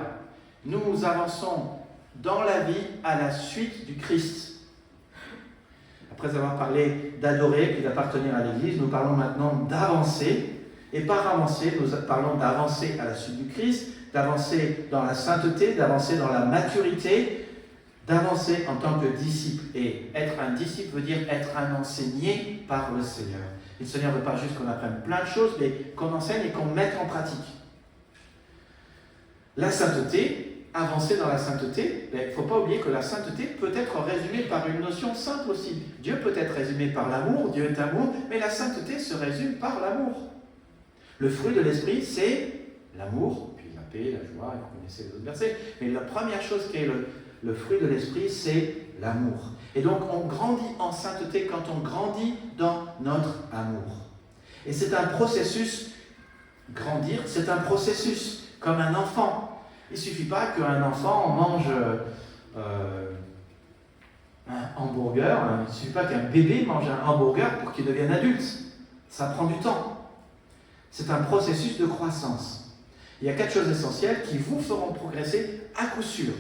Nous avançons dans la vie à la suite du Christ. Après avoir parlé d'adorer puis d'appartenir à l'Église, nous parlons maintenant d'avancer. Et par avancer, nous parlons d'avancer à la suite du Christ, d'avancer dans la sainteté, d'avancer dans la maturité, d'avancer en tant que disciple. Et être un disciple veut dire être un enseigné par le Seigneur. Et le Seigneur ne veut pas juste qu'on apprenne plein de choses, mais qu'on enseigne et qu'on mette en pratique. La sainteté, avancer dans la sainteté, il ne faut pas oublier que la sainteté peut être résumée par une notion simple aussi. Dieu peut être résumé par l'amour, Dieu est amour, mais la sainteté se résume par l'amour. Le fruit de l'esprit, c'est l'amour, puis la paix, la joie, vous connaissez les autres versets, mais la première chose qui est le fruit de l'esprit, c'est l'amour. Et donc on grandit en sainteté quand on grandit dans notre amour. Et c'est un processus, grandir, c'est un processus, comme un enfant. Il ne suffit pas qu'un enfant mange un hamburger, il ne suffit pas qu'un bébé mange un hamburger pour qu'il devienne adulte. Ça prend du temps. C'est un processus de croissance. Il y a 4 choses essentielles qui vous feront progresser à coup sûr.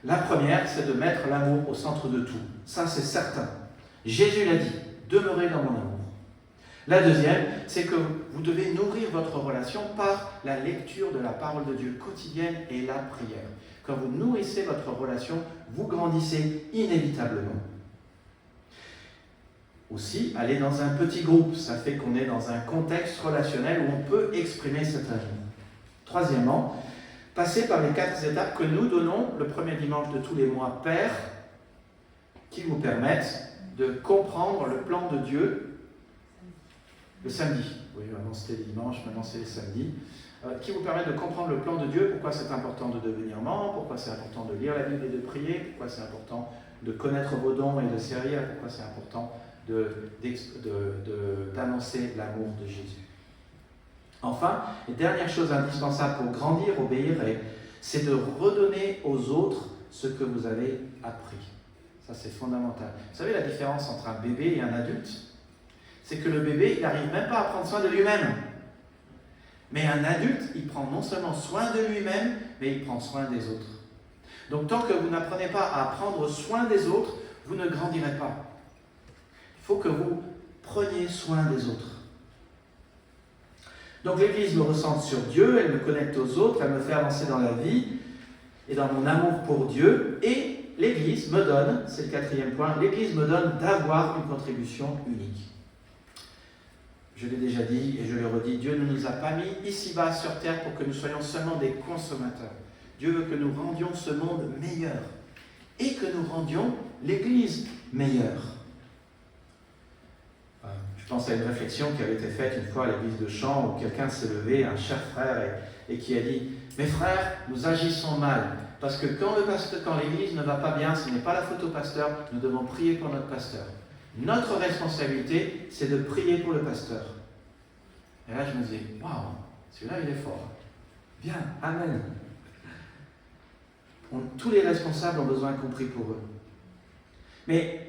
La première, c'est de mettre l'amour au centre de tout. Ça, c'est certain. Jésus l'a dit, demeurez dans mon amour. La deuxième, c'est que vous devez nourrir votre relation par la lecture de la parole de Dieu quotidienne et la prière. Quand vous nourrissez votre relation, vous grandissez inévitablement. Aussi, aller dans un petit groupe, ça fait qu'on est dans un contexte relationnel où on peut exprimer cet amour. Troisièmement, passer par les 4 étapes que nous donnons le premier dimanche de tous les mois pairs, qui vous permettent de comprendre le plan de Dieu le samedi. Oui, avant c'était les dimanches, maintenant c'est les samedis. Qui vous permettent de comprendre le plan de Dieu, pourquoi c'est important de devenir membre, pourquoi c'est important de lire la Bible et de prier, pourquoi c'est important de connaître vos dons et de servir, pourquoi c'est important d'annoncer l'amour de Jésus. Enfin, et dernière chose indispensable pour grandir, obéir, c'est de redonner aux autres ce que vous avez appris. Ça, c'est fondamental. Vous savez la différence entre un bébé et un adulte? C'est que le bébé, il n'arrive même pas à prendre soin de lui-même. Mais un adulte, il prend non seulement soin de lui-même, mais il prend soin des autres. Donc, tant que vous n'apprenez pas à prendre soin des autres, vous ne grandirez pas. Il faut que vous preniez soin des autres. Donc l'Église me recentre sur Dieu, elle me connecte aux autres, elle me fait avancer dans la vie et dans mon amour pour Dieu. Et l'Église me donne, c'est le 4e point, l'Église me donne d'avoir une contribution unique. Je l'ai déjà dit et je le redis, Dieu ne nous a pas mis ici-bas sur terre pour que nous soyons seulement des consommateurs. Dieu veut que nous rendions ce monde meilleur et que nous rendions l'Église meilleure. Je pense à une réflexion qui avait été faite une fois à l'église de Champs où quelqu'un s'est levé, un cher frère, et qui a dit « Mes frères, nous agissons mal, parce que quand l'église ne va pas bien, ce n'est pas la faute au pasteur, nous devons prier pour notre pasteur. Notre responsabilité, c'est de prier pour le pasteur. » Et là, je me disais « Waouh, celui-là, il est fort. Bien, amen. » Tous les responsables ont besoin qu'on prie pour eux. Mais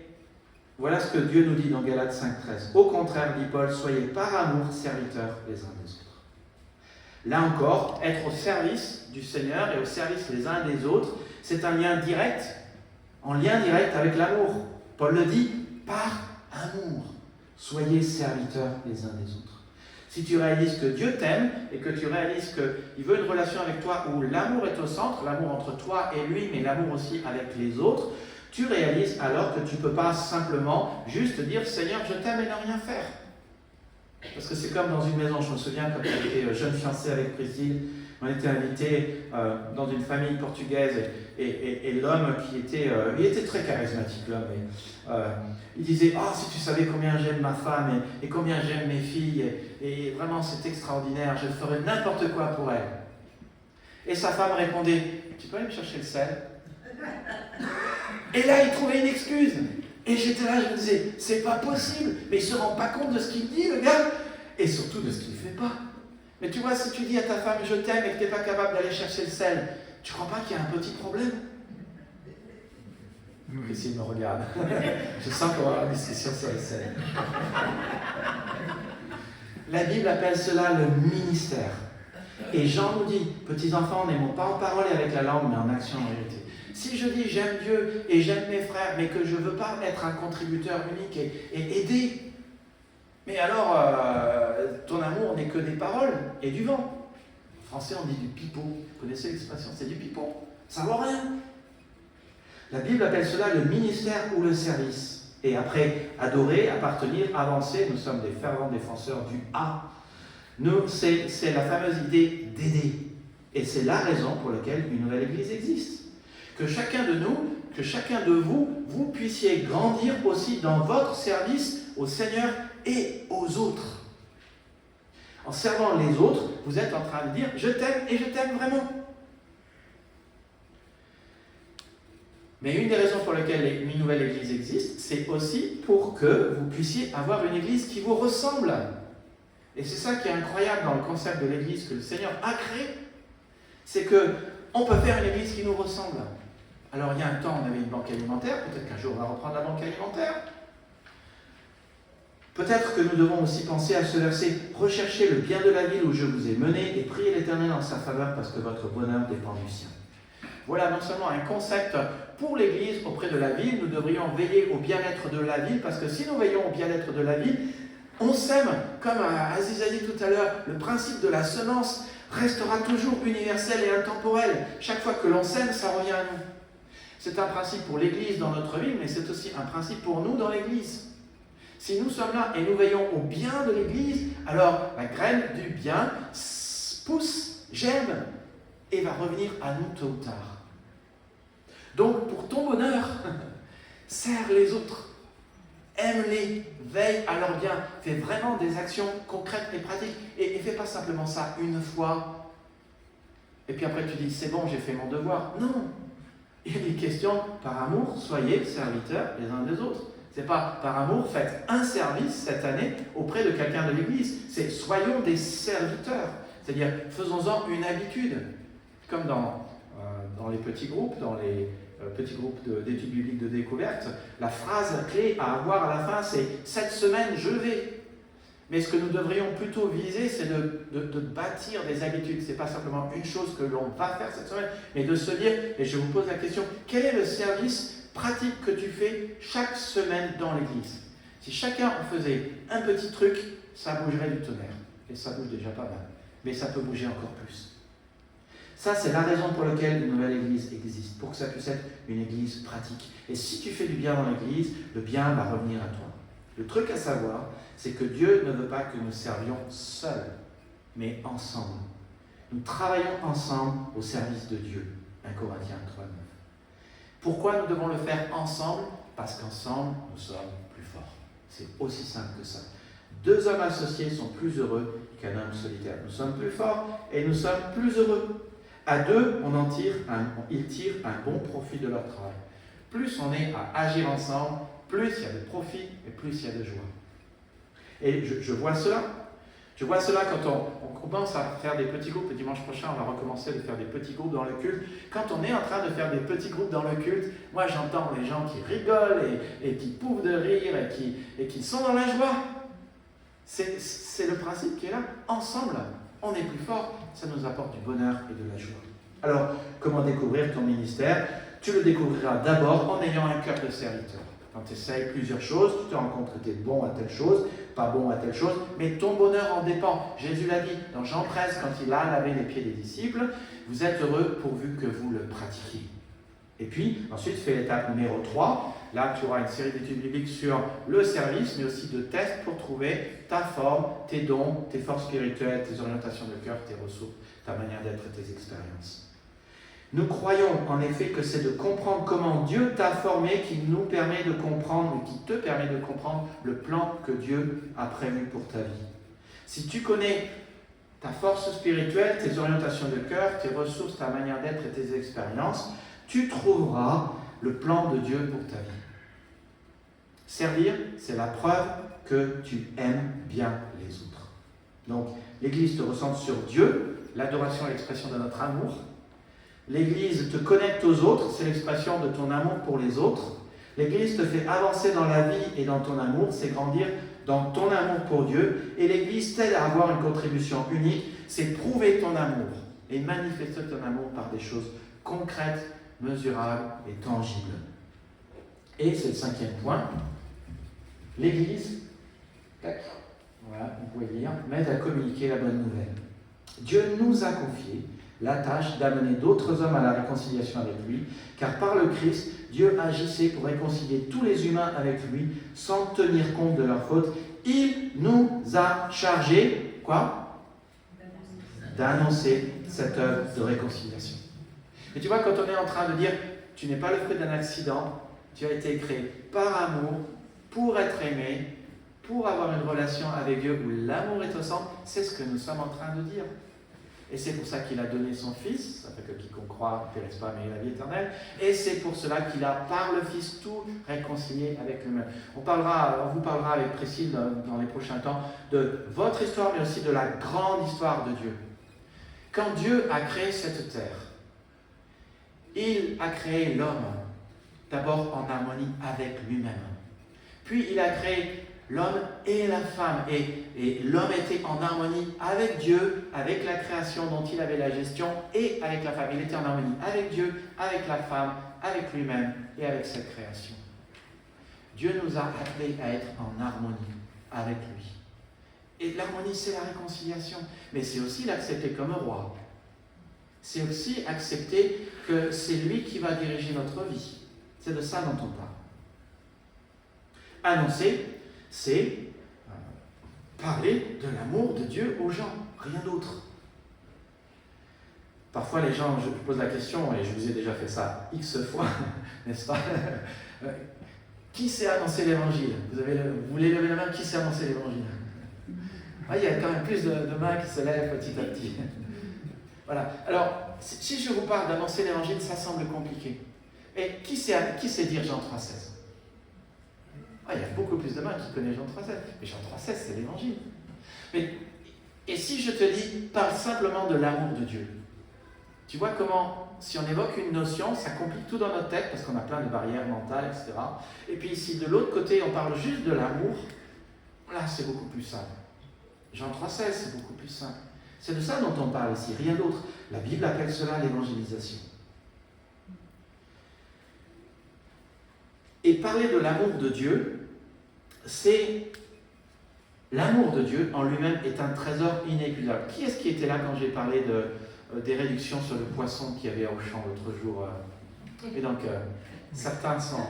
voilà ce que Dieu nous dit dans Galates 5,13. Au contraire, dit Paul, soyez par amour serviteurs les uns des autres. Là encore, être au service du Seigneur et au service les uns des autres, c'est un lien direct, en lien direct avec l'amour. Paul le dit, par amour, soyez serviteurs les uns des autres. Si tu réalises que Dieu t'aime et que tu réalises qu'il veut une relation avec toi où l'amour est au centre, l'amour entre toi et lui, mais l'amour aussi avec les autres, tu réalises alors que tu ne peux pas simplement juste dire « Seigneur, je t'aime » et ne rien faire. Parce que c'est comme dans une maison, je me souviens quand j'étais jeune fiancé avec Priscille, on était invité dans une famille portugaise et l'homme qui était, il était très charismatique l'homme, il disait « Ah, si tu savais combien j'aime ma femme et combien j'aime mes filles, et vraiment c'est extraordinaire, je ferais n'importe quoi pour elles. » Et sa femme répondait « Tu peux aller me chercher le sel ?» Et là il trouvait une excuse. Et j'étais là, je me disais, c'est pas possible, mais il se rend pas compte de ce qu'il dit, le gars, et surtout de ce qu'il fait pas. Mais tu vois, si tu dis à ta femme, je t'aime, et que tu n'es pas capable d'aller chercher le sel, tu crois pas qu'il y a un petit problème? Christine me regarde. Je sens qu'on va avoir une discussion sur le sel. La Bible appelle cela le ministère. Et Jean nous dit, petits enfants, n'aimons pas en parole et avec la langue, mais en action en vérité. Si je dis j'aime Dieu et j'aime mes frères, mais que je ne veux pas être un contributeur unique et aider, mais alors ton amour n'est que des paroles et du vent. En français on dit du pipeau. Vous connaissez l'expression? C'est du pipeau. Ça ne vaut rien. La Bible appelle cela le ministère ou le service. Et après, adorer, appartenir, avancer, nous sommes des fervents défenseurs du A. Nous, c'est la fameuse idée d'aider. Et c'est la raison pour laquelle une nouvelle Église existe. Que chacun de nous, que chacun de vous, vous puissiez grandir aussi dans votre service au Seigneur et aux autres. En servant les autres, vous êtes en train de dire « Je t'aime et je t'aime vraiment ». Mais une des raisons pour lesquelles une nouvelle Église existe, c'est aussi pour que vous puissiez avoir une Église qui vous ressemble. Et c'est ça qui est incroyable dans le concept de l'Église que le Seigneur a créé. C'est qu'on peut faire une Église qui nous ressemble. Alors il y a un temps, on avait une banque alimentaire, peut-être qu'un jour on va reprendre la banque alimentaire. Peut-être que nous devons aussi penser à ce verset « Recherchez le bien de la ville où je vous ai mené et priez l'Éternel en sa faveur parce que votre bonheur dépend du sien. » Voilà non seulement un concept pour l'Église auprès de la ville, nous devrions veiller au bien-être de la ville parce que si nous veillons au bien-être de la ville, on sème, comme Aziz a dit tout à l'heure, le principe de la semence restera toujours universel et intemporel. Chaque fois que l'on sème, ça revient à nous. C'est un principe pour l'Église dans notre ville, mais c'est aussi un principe pour nous dans l'Église. Si nous sommes là et nous veillons au bien de l'Église, alors la graine du bien pousse, germe et va revenir à nous tôt ou tard. Donc pour ton bonheur, sers les autres, aime-les, veille à leur bien, fais vraiment des actions concrètes et pratiques et fais pas simplement ça une fois et puis après tu dis c'est bon, j'ai fait mon devoir. Non! Il est question, par amour, soyez serviteurs les uns des autres. C'est pas par amour, faites un service cette année auprès de quelqu'un de l'Église. C'est soyons des serviteurs. C'est-à-dire, faisons-en une habitude. Comme dans les petits groupes, dans les petits groupes d'études bibliques de découverte, la phrase clé à avoir à la fin, c'est « cette semaine, je vais ». Mais ce que nous devrions plutôt viser, c'est de bâtir des habitudes. Ce n'est pas simplement une chose que l'on va faire cette semaine, mais de se dire, et je vous pose la question, quel est le service pratique que tu fais chaque semaine dans l'Église? Si chacun en faisait un petit truc, ça bougerait du tonnerre. Et ça bouge déjà pas mal. Mais ça peut bouger encore plus. Ça, c'est la raison pour laquelle une nouvelle Église existe, pour que ça puisse être une Église pratique. Et si tu fais du bien dans l'Église, le bien va revenir à toi. Le truc à savoir, c'est que Dieu ne veut pas que nous servions seuls, mais ensemble. Nous travaillons ensemble au service de Dieu. 1 Corinthiens 3, 9. Pourquoi nous devons le faire ensemble? Parce qu'ensemble, nous sommes plus forts. C'est aussi simple que ça. 2 hommes associés sont plus heureux qu'un homme solitaire. Nous sommes plus forts et nous sommes plus heureux. À 2, ils tirent un bon profit de leur travail. Plus on est à agir ensemble, plus il y a de profit et plus il y a de joie. Et je vois cela. Je vois cela quand on commence à faire des petits groupes. Le dimanche prochain, on va recommencer de faire des petits groupes dans le culte. Quand on est en train de faire des petits groupes dans le culte, moi j'entends les gens qui rigolent et qui pouffent de rire et qui sont dans la joie. C'est le principe qui est là. Ensemble, on est plus fort ça nous apporte du bonheur et de la joie. Alors, comment découvrir ton ministère? Tu le découvriras d'abord en ayant un cœur de serviteur. Quand tu essayes plusieurs choses, tu te rends compte que tu es bon à telle chose, pas bon à telle chose, mais ton bonheur en dépend. Jésus l'a dit dans Jean 13, quand il a lavé les pieds des disciples, vous êtes heureux pourvu que vous le pratiquiez. Et puis, ensuite, fais l'étape numéro 3. Là, tu auras une série d'études bibliques sur le service, mais aussi de tests pour trouver ta forme, tes dons, tes forces spirituelles, tes orientations de cœur, tes ressources, ta manière d'être et tes expériences. Nous croyons en effet que c'est de comprendre comment Dieu t'a formé qui nous permet de comprendre, ou qui te permet de comprendre le plan que Dieu a prévu pour ta vie. Si tu connais ta force spirituelle, tes orientations de cœur, tes ressources, ta manière d'être et tes expériences, tu trouveras le plan de Dieu pour ta vie. Servir, c'est la preuve que tu aimes bien les autres. Donc, l'Église te recentre sur Dieu, l'adoration est l'expression de notre amour. L'Église te connecte aux autres, c'est l'expression de ton amour pour les autres. L'Église te fait avancer dans la vie et dans ton amour, c'est grandir dans ton amour pour Dieu. Et l'Église t'aide à avoir une contribution unique, c'est prouver ton amour et manifester ton amour par des choses concrètes, mesurables et tangibles. Et c'est le 5e point. L'Église, voilà, vous pouvez lire, m'aide à communiquer la bonne nouvelle. Dieu nous a confié la tâche d'amener d'autres hommes à la réconciliation avec lui, car par le Christ, Dieu agissait pour réconcilier tous les humains avec lui, sans tenir compte de leurs fautes. Il nous a chargés, quoi? D'annoncer cette œuvre de réconciliation. Et tu vois, quand on est en train de dire, tu n'es pas le fruit d'un accident, tu as été créé par amour, pour être aimé, pour avoir une relation avec Dieu où l'amour est au centre, c'est ce que nous sommes en train de dire. Et c'est pour ça qu'il a donné son Fils, ça fait que quiconque croit ne périsse pas, mais il a la vie éternelle. Et c'est pour cela qu'il a, par le Fils, tout réconcilié avec lui-même. On vous parlera avec Priscille dans les prochains temps de votre histoire, mais aussi de la grande histoire de Dieu. Quand Dieu a créé cette terre, il a créé l'homme, d'abord en harmonie avec lui-même. Puis il a créé l'homme et la femme. Et l'homme était en harmonie avec Dieu, avec la création dont il avait la gestion, et avec la femme. Il était en harmonie avec Dieu, avec la femme, avec lui-même et avec cette création. Dieu nous a appelés à être en harmonie avec lui. Et l'harmonie, c'est la réconciliation. Mais c'est aussi l'accepter comme roi. C'est aussi accepter que c'est lui qui va diriger notre vie. C'est de ça dont on parle. Annoncer, c'est parler de l'amour de Dieu aux gens, rien d'autre. Parfois les gens, je pose la question, et je vous ai déjà fait ça X fois, n'est-ce pas? Qui sait annoncer l'évangile? Vous voulez lever la main? Qui sait annoncer l'évangile? Il y a quand même plus de mains qui se lèvent petit à petit. Voilà. Alors, si je vous parle d'annoncer l'évangile, ça semble compliqué. Et qui sait dire Jean 3,16? Il y a beaucoup plus de mains qui connaissent Jean 3,16. Mais Jean 3,16, c'est l'évangile. Et si je te dis, parle simplement de l'amour de Dieu, tu vois comment, si on évoque une notion, ça complique tout dans notre tête, parce qu'on a plein de barrières mentales, etc. Et puis si de l'autre côté, on parle juste de l'amour, là, c'est beaucoup plus simple. Jean 3,16, c'est beaucoup plus simple. C'est de ça dont on parle ici, rien d'autre. La Bible appelle cela l'évangélisation. Et parler de l'amour de Dieu, c'est... L'amour de Dieu en lui-même est un trésor inépuisable. Qui est-ce qui était là quand j'ai parlé des réductions sur le poisson qu'il y avait au champ l'autre jour? Et donc, certains sont...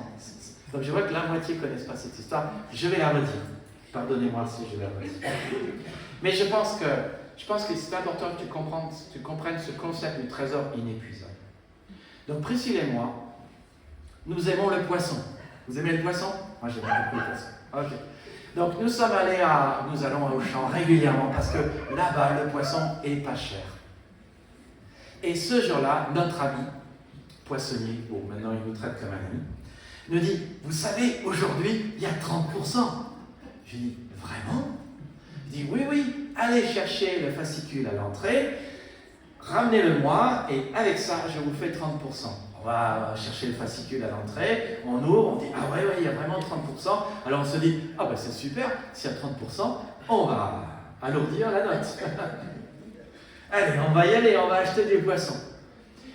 Donc je vois que la moitié ne connaissent pas cette histoire. Je vais la redire. Pardonnez-moi si je la redis. Mais je pense que c'est important que tu comprennes ce concept du trésor inépuisable. Donc Priscille et moi, nous aimons le poisson. Vous aimez le poisson? Moi j'aime beaucoup le poisson. Ok. Donc nous allons au champ régulièrement parce que là-bas le poisson est pas cher. Et ce jour-là, notre ami poissonnier, bon maintenant il nous traite comme un ami, nous dit, vous savez, aujourd'hui il y a 30%. Je dis, vraiment? Il dit, oui, allez chercher le fascicule à l'entrée, ramenez-le-moi et avec ça je vous fais 30%. On va chercher le fascicule à l'entrée, on ouvre, on dit « Ah ouais, il y a vraiment 30%. » Alors on se dit « Ah ben c'est super, s'il y a 30%, on va alourdir la note. » Allez, on va y aller, on va acheter des poissons.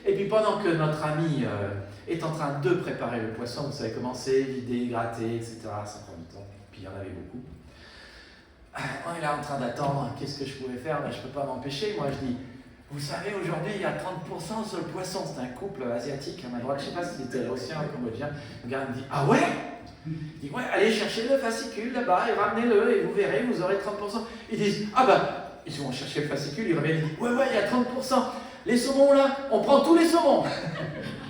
Et puis pendant que notre ami est en train de préparer le poisson, vous savez comment c'est, vider, gratter, etc. Ça prend du temps, puis il y en avait beaucoup. On est là en train d'attendre, qu'est-ce que je pouvais faire? Ben, je ne peux pas m'empêcher. Moi je dis, vous savez, aujourd'hui il y a 30% sur le poisson. C'est un couple asiatique à ma droite, je ne sais pas s'il était russien ou cambodgien. Le gars me dit, ah ouais? Il dit, ouais, allez chercher le fascicule là-bas et ramenez-le et vous verrez, vous aurez 30%. Ils disent, ah ben, ils vont chercher le fascicule, ils reviennent, ils disent, ouais, il y a 30%. Les saumons là, on prend tous les saumons.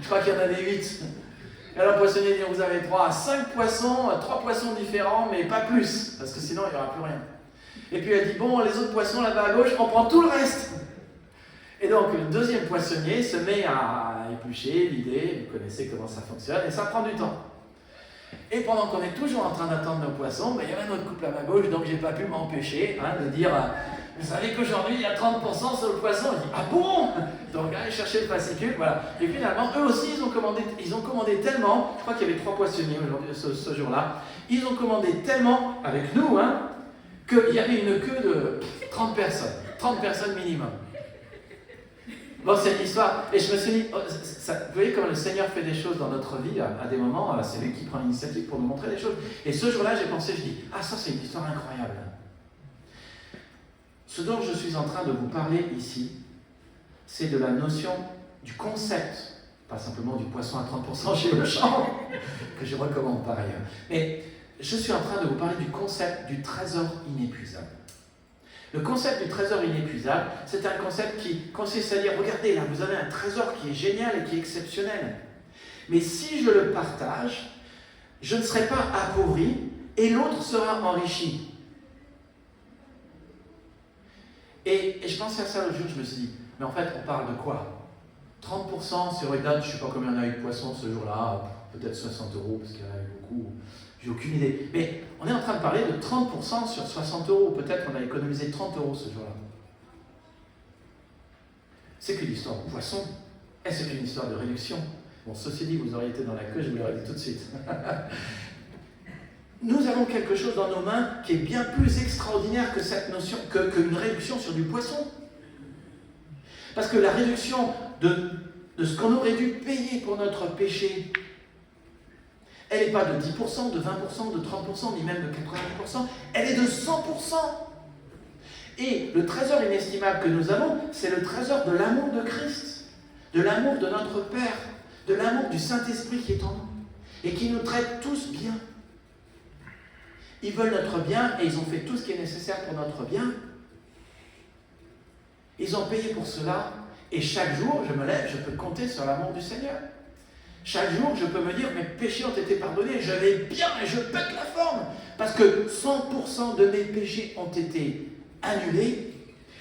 Je crois qu'il y en avait 8. Et alors le poissonnier dit, vous avez droit à 5 poissons, 3 poissons différents, mais pas plus, parce que sinon il n'y aura plus rien. Et puis elle dit, bon, les autres poissons là-bas à gauche, on prend tout le reste. Et donc le deuxième poissonnier se met à éplucher, vider, vous connaissez comment ça fonctionne, et ça prend du temps. Et pendant qu'on est toujours en train d'attendre nos poissons, ben, il y avait un autre couple à ma gauche, donc j'ai pas pu m'empêcher de dire, vous savez qu'aujourd'hui il y a 30% sur le poisson. Il dit, ah bon? Donc allez chercher le fascicule, voilà. Et finalement, eux aussi, ils ont commandé tellement, je crois qu'il y avait 3 poissonniers aujourd'hui, ce jour-là, ils ont commandé tellement avec nous, qu'il y avait une queue de 30 personnes minimum. Bon, c'est une histoire. Et je me suis dit, vous voyez comment le Seigneur fait des choses dans notre vie, à des moments, c'est lui qui prend l'initiative pour nous montrer des choses. Et ce jour-là, j'ai pensé, je dis, ah ça c'est une histoire incroyable. Ce dont je suis en train de vous parler ici, c'est de la notion du concept, pas simplement du poisson à 30% chez Auchan, que je recommande par ailleurs. Mais je suis en train de vous parler du concept du trésor inépuisable. Le concept du trésor inépuisable, c'est un concept qui consiste à dire, regardez là, vous avez un trésor qui est génial et qui est exceptionnel. Mais si je le partage, je ne serai pas appauvri et l'autre sera enrichi. Et je pensais à ça l'autre jour, je me suis dit, mais en fait, on parle de quoi? 30% sur une date, je ne sais pas combien on a eu de poissons ce jour-là, peut-être 60 €, parce qu'il y en a eu beaucoup, j'ai aucune idée. Mais on est en train de parler de 30% sur 60 €, peut-être qu'on a économisé 30 € ce jour-là. C'est qu'une histoire de poisson, et c'est qu'une histoire de réduction. Bon, ceci dit, vous auriez été dans la queue, je vous l'aurais dit tout de suite. Nous avons quelque chose dans nos mains qui est bien plus extraordinaire que cette notion, qu'une réduction sur du poisson. Parce que la réduction de ce qu'on aurait dû payer pour notre péché, elle n'est pas de 10%, de 20%, de 30%, ni même de 80%, elle est de 100%. Et le trésor inestimable que nous avons, c'est le trésor de l'amour de Christ, de l'amour de notre Père, de l'amour du Saint-Esprit qui est en nous, et qui nous traite tous bien. Ils veulent notre bien et ils ont fait tout ce qui est nécessaire pour notre bien. Ils ont payé pour cela et chaque jour, je me lève, je peux compter sur l'amour du Seigneur. Chaque jour, je peux me dire, mes péchés ont été pardonnés, je vais bien et je pète la forme. Parce que 100% de mes péchés ont été annulés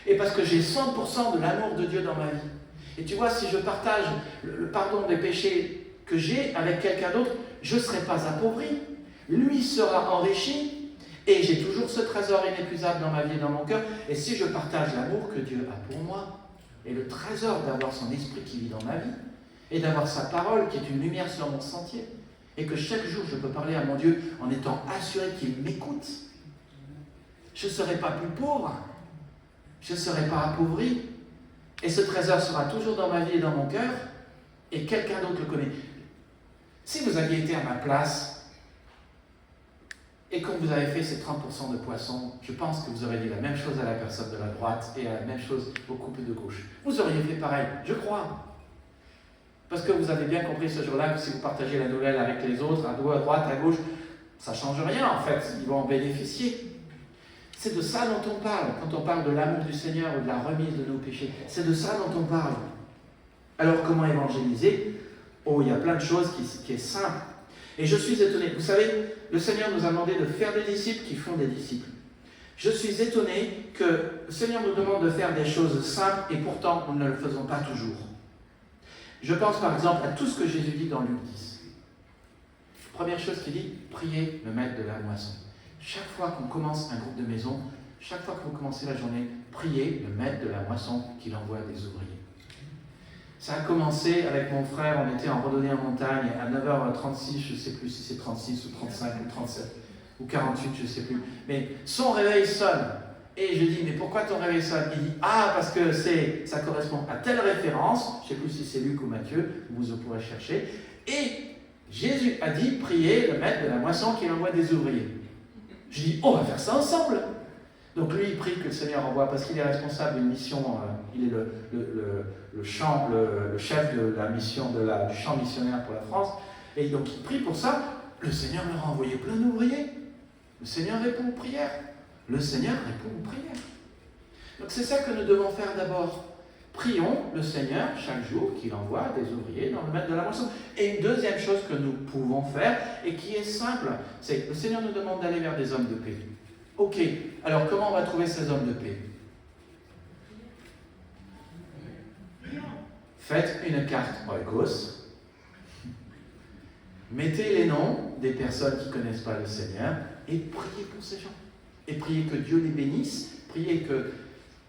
et parce que j'ai 100% de l'amour de Dieu dans ma vie. Et tu vois, si je partage le pardon des péchés que j'ai avec quelqu'un d'autre, je ne serai pas appauvri. Lui sera enrichi et j'ai toujours ce trésor inépuisable dans ma vie et dans mon cœur. Et si je partage l'amour que Dieu a pour moi et le trésor d'avoir son esprit qui vit dans ma vie et d'avoir sa parole qui est une lumière sur mon sentier et que chaque jour je peux parler à mon Dieu en étant assuré qu'il m'écoute, je ne serai pas plus pauvre, je ne serai pas appauvri et ce trésor sera toujours dans ma vie et dans mon cœur et quelqu'un d'autre le connaît. Si vous aviez été à ma place et quand vous avez fait ces 30% de poissons, je pense que vous auriez dit la même chose à la personne de la droite et la même chose au couple de gauche. Vous auriez fait pareil, je crois. Parce que vous avez bien compris ce jour-là que si vous partagez la nouvelle avec les autres, à droite, à gauche, ça ne change rien en fait, ils vont en bénéficier. C'est de ça dont on parle, quand on parle de l'amour du Seigneur ou de la remise de nos péchés. C'est de ça dont on parle. Alors comment évangéliser? Oh, il y a plein de choses qui est simple. Et je suis étonné. Vous savez, le Seigneur nous a demandé de faire des disciples qui font des disciples. Je suis étonné que le Seigneur nous demande de faire des choses simples et pourtant nous ne le faisons pas toujours. Je pense par exemple à tout ce que Jésus dit dans Luc 10. Première chose qu'il dit, priez le maître de la moisson. Chaque fois qu'on commence un groupe de maison, chaque fois que vous commencez la journée, priez le maître de la moisson qu'il envoie des ouvriers. Ça a commencé avec mon frère, on était en randonnée en montagne à 9h36, je ne sais plus si c'est 36 ou 35 ou 37 ou 48, je ne sais plus. Mais son réveil sonne. Et je dis, mais pourquoi ton réveil sonne? Il dit, ah, parce que ça correspond à telle référence, je ne sais plus si c'est Luc ou Matthieu, vous pourrez chercher. Et Jésus a dit, priez le maître de la moisson qu'il envoie des ouvriers. Je dis, on va faire ça ensemble. Donc lui, il prie que le Seigneur envoie, parce qu'il est responsable d'une mission, il est le chef de la mission, du champ missionnaire pour la France. Et donc il prie pour ça. Le Seigneur leur a envoyé plein d'ouvriers. Le Seigneur répond aux prières. Le Seigneur répond aux prières. Donc c'est ça que nous devons faire d'abord. Prions le Seigneur chaque jour qu'il envoie des ouvriers dans le maître de la moisson. Et une deuxième chose que nous pouvons faire, et qui est simple, c'est que le Seigneur nous demande d'aller vers des hommes de paix. Ok, alors comment on va trouver ces hommes de paix? Faites une carte Oikos. Mettez les noms des personnes qui ne connaissent pas le Seigneur et priez pour ces gens. Et priez que Dieu les bénisse, priez que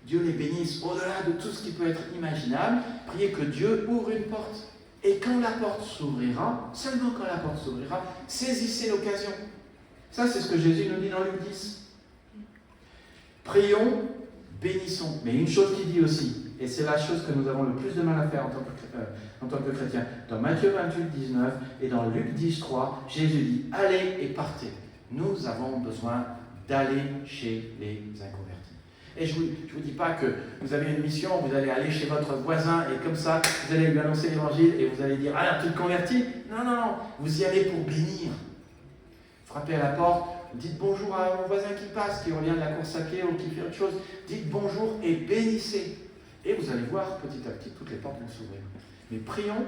Dieu les bénisse au-delà de tout ce qui peut être imaginable, priez que Dieu ouvre une porte. Et quand la porte s'ouvrira, seulement quand la porte s'ouvrira, saisissez l'occasion. Ça, c'est ce que Jésus nous dit dans Luc 10. Prions, bénissons. Mais une chose qu'il dit aussi, et c'est la chose que nous avons le plus de mal à faire en tant que chrétiens, dans Matthieu 28, 19 et dans Luc 10, 3, Jésus dit, allez et partez. Nous avons besoin d'aller chez les inconvertis. Et je ne vous dis pas que vous avez une mission, vous allez aller chez votre voisin et comme ça, vous allez lui annoncer l'évangile et vous allez dire, alors tu te convertis? Non, non, non, vous y allez pour bénir. Frappez à la porte, dites bonjour à vos voisins qui passent, qui revient de la course à pied ou qui fait autre chose. Dites bonjour et bénissez. Et vous allez voir petit à petit, toutes les portes vont s'ouvrir. Mais prions,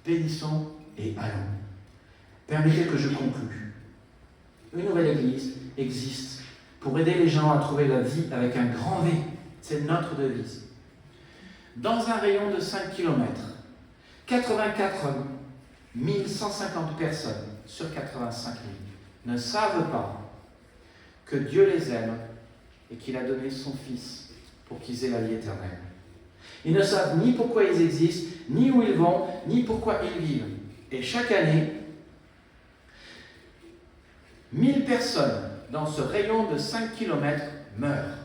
bénissons et allons. Permettez que je conclue. Une nouvelle église existe pour aider les gens à trouver la vie avec un grand V. C'est notre devise. Dans un rayon de 5 km, 84 150 personnes sur 85 000 ne savent pas que Dieu les aime et qu'il a donné son Fils pour qu'ils aient la vie éternelle. Ils ne savent ni pourquoi ils existent, ni où ils vont, ni pourquoi ils vivent. Et chaque année, 1000 personnes dans ce rayon de 5 km meurent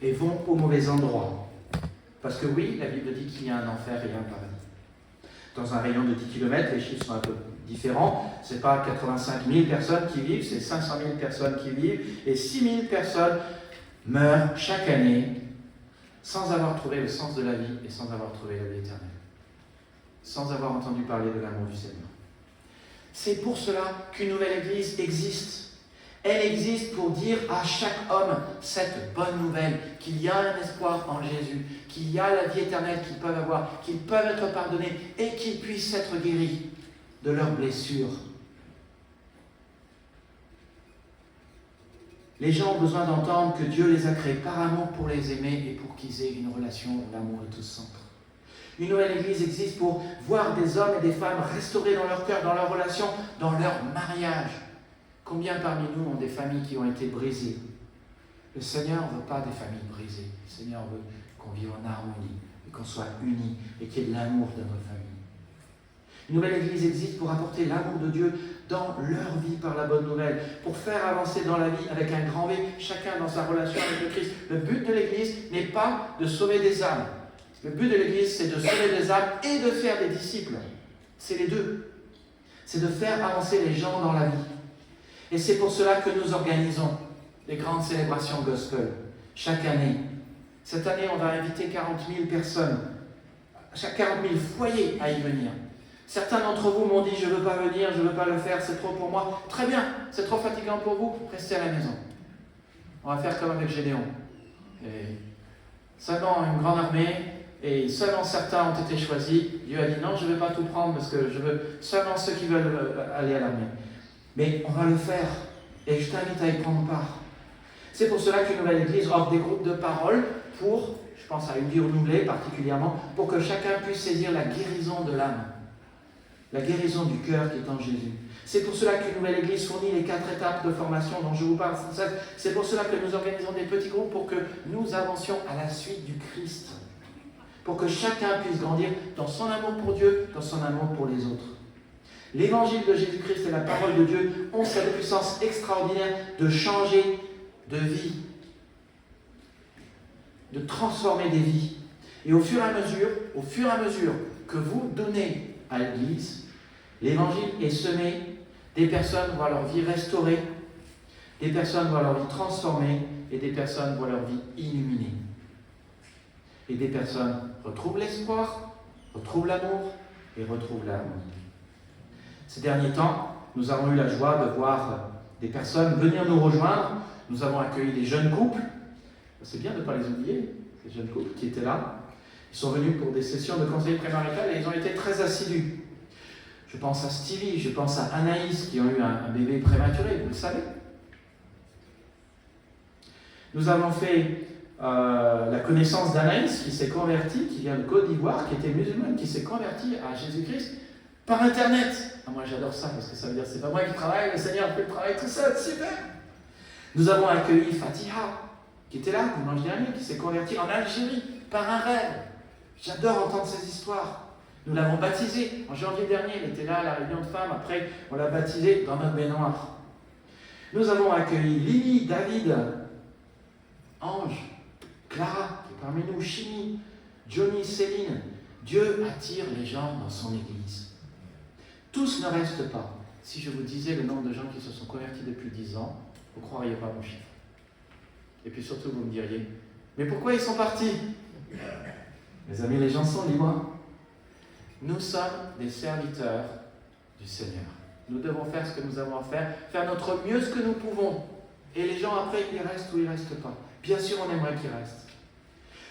et vont au mauvais endroit. Parce que oui, la Bible dit qu'il y a un enfer et un paradis. Dans un rayon de 10 km, les chiffres sont un peu différents. Ce n'est pas 85 000 personnes qui vivent, c'est 500 000 personnes qui vivent. Et 6 000 personnes meurent chaque année sans avoir trouvé le sens de la vie et sans avoir trouvé la vie éternelle. Sans avoir entendu parler de l'amour du Seigneur. C'est pour cela qu'une nouvelle église existe. Elle existe pour dire à chaque homme cette bonne nouvelle, qu'il y a un espoir en Jésus, qu'il y a la vie éternelle qu'ils peuvent avoir, qu'ils peuvent être pardonnés et qu'ils puissent être guéris de leurs blessures. Les gens ont besoin d'entendre que Dieu les a créés par amour pour les aimer et pour qu'ils aient une relation où l'amour est au centre. Une nouvelle église existe pour voir des hommes et des femmes restaurés dans leur cœur, dans leur relation, dans leur mariage. Combien parmi nous ont des familles qui ont été brisées? Le Seigneur ne veut pas des familles brisées. Le Seigneur veut qu'on vive en harmonie, et qu'on soit unis, et qu'il y ait de l'amour dans notre famille. Une nouvelle église existe pour apporter l'amour de Dieu dans leur vie par la bonne nouvelle, pour faire avancer dans la vie avec un grand V, chacun dans sa relation avec le Christ. Le but de l'église n'est pas de sauver des âmes. Le but de l'église, c'est de sauver des âmes et de faire des disciples. C'est les deux. C'est de faire avancer les gens dans la vie. Et c'est pour cela que nous organisons les grandes célébrations gospel chaque année. Cette année, on va inviter 40 000 personnes, 40 000 foyers à y venir. Certains d'entre vous m'ont dit, je ne veux pas venir, je ne veux pas le faire, c'est trop pour moi. Très bien, c'est trop fatigant pour vous, restez à la maison. On va faire comme avec Gédéon. Et seulement une grande armée, et seulement certains ont été choisis. Dieu a dit, non, je ne vais pas tout prendre, parce que je veux seulement ceux qui veulent aller à l'armée. Mais on va le faire, et je t'invite à y prendre part. C'est pour cela qu'une nouvelle église offre des groupes de parole pour, je pense à une vie renouvelée particulièrement, pour que chacun puisse saisir la guérison de l'âme, la guérison du cœur qui est en Jésus. C'est pour cela qu'une nouvelle église fournit les 4 étapes de formation dont je vous parle. C'est pour cela que nous organisons des petits groupes pour que nous avancions à la suite du Christ, pour que chacun puisse grandir dans son amour pour Dieu, dans son amour pour les autres. L'évangile de Jésus-Christ et la parole de Dieu ont cette puissance extraordinaire de changer de vie. de transformer des vies. Et au fur et à mesure que vous donnez à l'Église, l'Évangile est semé, des personnes voient leur vie restaurée, des personnes voient leur vie transformée, et des personnes voient leur vie illuminée. Et des personnes retrouvent l'espoir, retrouvent l'amour et retrouvent l'harmonie. Ces derniers temps, nous avons eu la joie de voir des personnes venir nous rejoindre. Nous avons accueilli des jeunes couples. C'est bien de ne pas les oublier, ces jeunes couples qui étaient là. Ils sont venus pour des sessions de conseil prémarital et ils ont été très assidus. Je pense à Stevie, je pense à Anaïs qui ont eu un bébé prématuré, vous le savez. Nous avons fait la connaissance d'Anaïs qui s'est convertie, qui vient de Côte d'Ivoire, qui était musulmane, qui s'est convertie à Jésus-Christ par Internet. Ah, moi j'adore ça parce que ça veut dire que c'est pas moi qui travaille, le Seigneur fait le travail tout seul, super. Nous avons accueilli Fatiha, qui était là dimanche dernier, qui s'est convertie en Algérie par un rêve. J'adore entendre ces histoires. Nous l'avons baptisée en janvier dernier, elle était là à la réunion de femmes, après on l'a baptisée dans notre baignoire. Nous avons accueilli Lily, David, Ange, Clara, qui est parmi nous, Chimie, Johnny, Céline. Dieu attire les gens dans son Église. Tous ne restent pas. Si je vous disais le nombre de gens qui se sont convertis depuis 10 ans, vous ne croiriez pas mon chiffre. Et puis surtout, vous me diriez, mais pourquoi ils sont partis? Mes amis, les gens sont libres. Nous sommes des serviteurs du Seigneur. Nous devons faire ce que nous avons à faire notre mieux ce que nous pouvons. Et les gens, après, ils restent ou ils ne restent pas. Bien sûr, on aimerait qu'ils restent.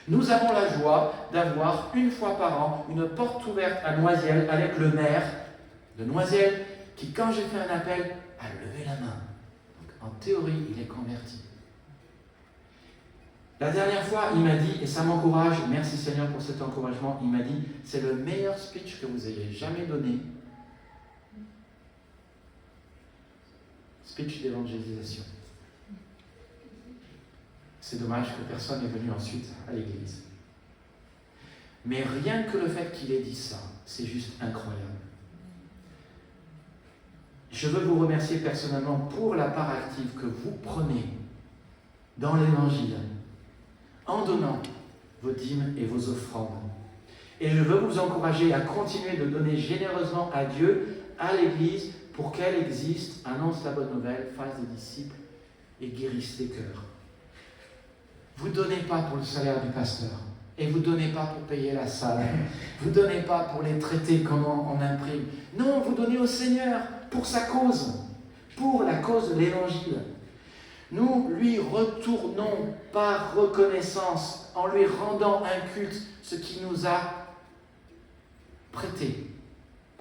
Nous avons la joie d'avoir une fois par an une porte ouverte à Noisiel avec le maire de Noisiel qui, quand j'ai fait un appel, a levé la main. Donc, en théorie, il est converti. La dernière fois, il m'a dit, et ça m'encourage, merci Seigneur pour cet encouragement, il m'a dit, c'est le meilleur speech que vous ayez jamais donné. Speech d'évangélisation. C'est dommage que personne n'est venu ensuite à l'église. Mais rien que le fait qu'il ait dit ça, c'est juste incroyable. Je veux vous remercier personnellement pour la part active que vous prenez dans l'évangile, en donnant vos dîmes et vos offrandes. Et je veux vous encourager à continuer de donner généreusement à Dieu, à l'Église, pour qu'elle existe, annonce la bonne nouvelle, fasse des disciples et guérisse les cœurs. Vous ne donnez pas pour le salaire du pasteur, et vous ne donnez pas pour payer la salle, vous ne donnez pas pour les traités comme on imprime. Non, vous donnez au Seigneur pour sa cause, pour la cause de l'Évangile. Nous lui retournons par reconnaissance, en lui rendant un culte, ce qu'il nous a prêté.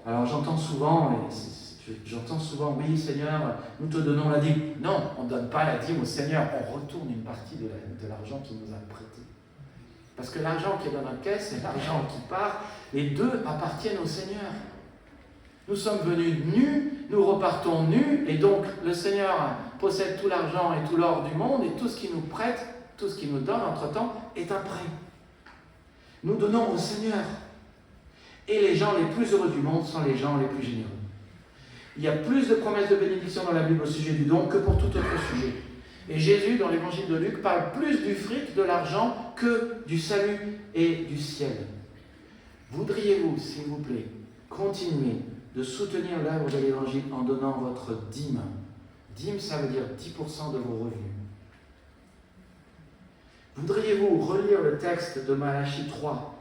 Alors j'entends souvent, oui Seigneur, nous te donnons la dîme. Non, on ne donne pas la dîme au Seigneur, on retourne une partie de l'argent qu'il nous a prêté. Parce que l'argent qui est dans notre caisse, c'est l'argent qui part, les deux appartiennent au Seigneur. Nous sommes venus nus, nous repartons nus, et donc le Seigneur possède tout l'argent et tout l'or du monde, et tout ce qu'il nous prête, tout ce qu'il nous donne entre-temps, est un prêt. Nous donnons au Seigneur. Et les gens les plus heureux du monde sont les gens les plus généreux. Il y a plus de promesses de bénédiction dans la Bible au sujet du don que pour tout autre sujet. Et Jésus, dans l'évangile de Luc, parle plus du fric, de l'argent, que du salut et du ciel. Voudriez-vous, s'il vous plaît, continuer de soutenir l'œuvre de l'évangile en donnant votre dîme? Dîme, ça veut dire 10% de vos revenus. Voudriez-vous relire le texte de Malachie 3?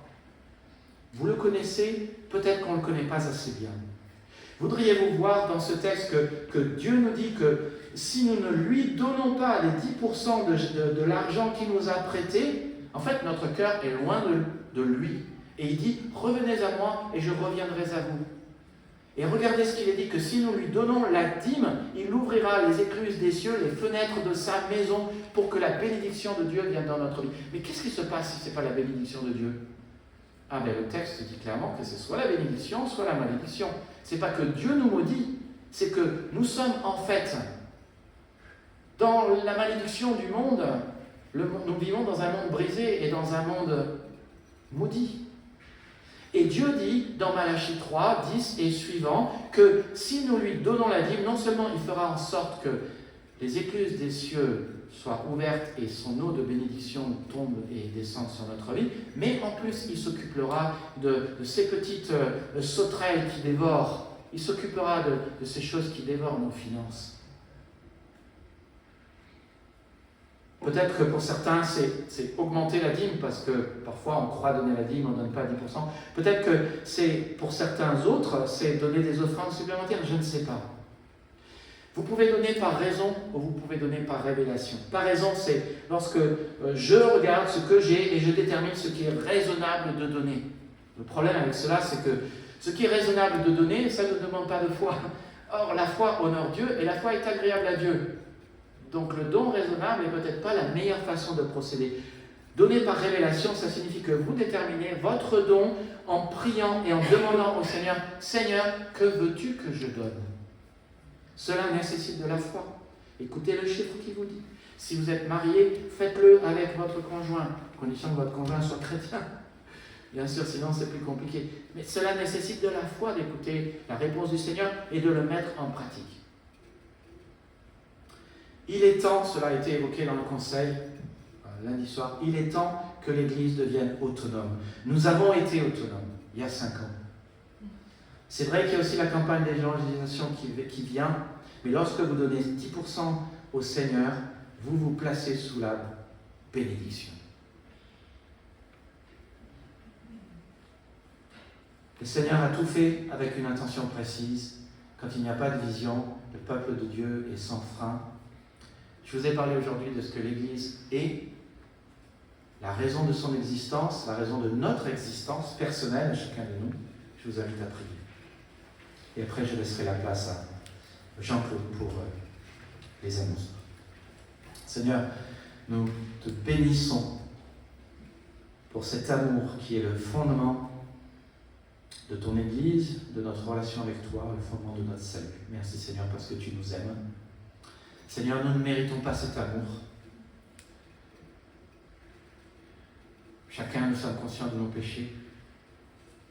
Vous le connaissez, peut-être qu'on ne le connaît pas assez bien. Voudriez-vous voir dans ce texte que Dieu nous dit que si nous ne lui donnons pas les 10% de l'argent qu'il nous a prêté, en fait notre cœur est loin de lui. Et il dit, revenez à moi et je reviendrai à vous. Et regardez ce qu'il est dit, que si nous lui donnons la dîme, il ouvrira les écluses des cieux, les fenêtres de sa maison, pour que la bénédiction de Dieu vienne dans notre vie. Mais qu'est-ce qui se passe si ce n'est pas la bénédiction de Dieu? Ah ben le texte dit clairement que c'est soit la bénédiction, soit la malédiction. C'est pas que Dieu nous maudit, c'est que nous sommes en fait dans la malédiction du monde. Nous vivons dans un monde brisé et dans un monde maudit. Et Dieu dit dans Malachie 3, 10 et suivant que si nous lui donnons la dîme, non seulement il fera en sorte que les écluses des cieux soit ouverte et son eau de bénédiction tombe et descende sur notre vie, mais en plus il s'occupera de ces petites sauterelles qui dévorent, il s'occupera de ces choses qui dévorent nos finances. Peut-être que pour certains, c'est augmenter la dîme, parce que parfois on croit donner la dîme, on ne donne pas 10%. Peut-être que c'est pour certains autres, c'est donner des offrandes supplémentaires, je ne sais pas. Vous pouvez donner par raison ou vous pouvez donner par révélation. Par raison, c'est lorsque je regarde ce que j'ai et je détermine ce qui est raisonnable de donner. Le problème avec cela, c'est que ce qui est raisonnable de donner, ça ne demande pas de foi. Or, la foi honore Dieu et la foi est agréable à Dieu. Donc le don raisonnable n'est peut-être pas la meilleure façon de procéder. Donner par révélation, ça signifie que vous déterminez votre don en priant et en demandant au Seigneur, « Seigneur, que veux-tu que je donne ?» Cela nécessite de la foi. Écoutez le chiffre qui vous dit. Si vous êtes marié, faites-le avec votre conjoint, à condition que votre conjoint soit chrétien. Bien sûr, sinon c'est plus compliqué. Mais cela nécessite de la foi d'écouter la réponse du Seigneur et de le mettre en pratique. Il est temps, cela a été évoqué dans le conseil lundi soir, il est temps que l'Église devienne autonome. Nous avons été autonomes il y a 5 ans. C'est vrai qu'il y a aussi la campagne d'évangélisation qui vient, mais lorsque vous donnez 10% au Seigneur, vous vous placez sous la bénédiction. Le Seigneur a tout fait avec une intention précise. Quand il n'y a pas de vision, le peuple de Dieu est sans frein. Je vous ai parlé aujourd'hui de ce que l'Église est, la raison de son existence, la raison de notre existence personnelle, chacun de nous. Je vous invite à prier. Et après, je laisserai la place à Jean-Claude pour les annonces. Seigneur, nous te bénissons pour cet amour qui est le fondement de ton Église, de notre relation avec toi, le fondement de notre salut. Merci Seigneur parce que tu nous aimes. Seigneur, nous ne méritons pas cet amour. Chacun, nous sommes conscients de nos péchés.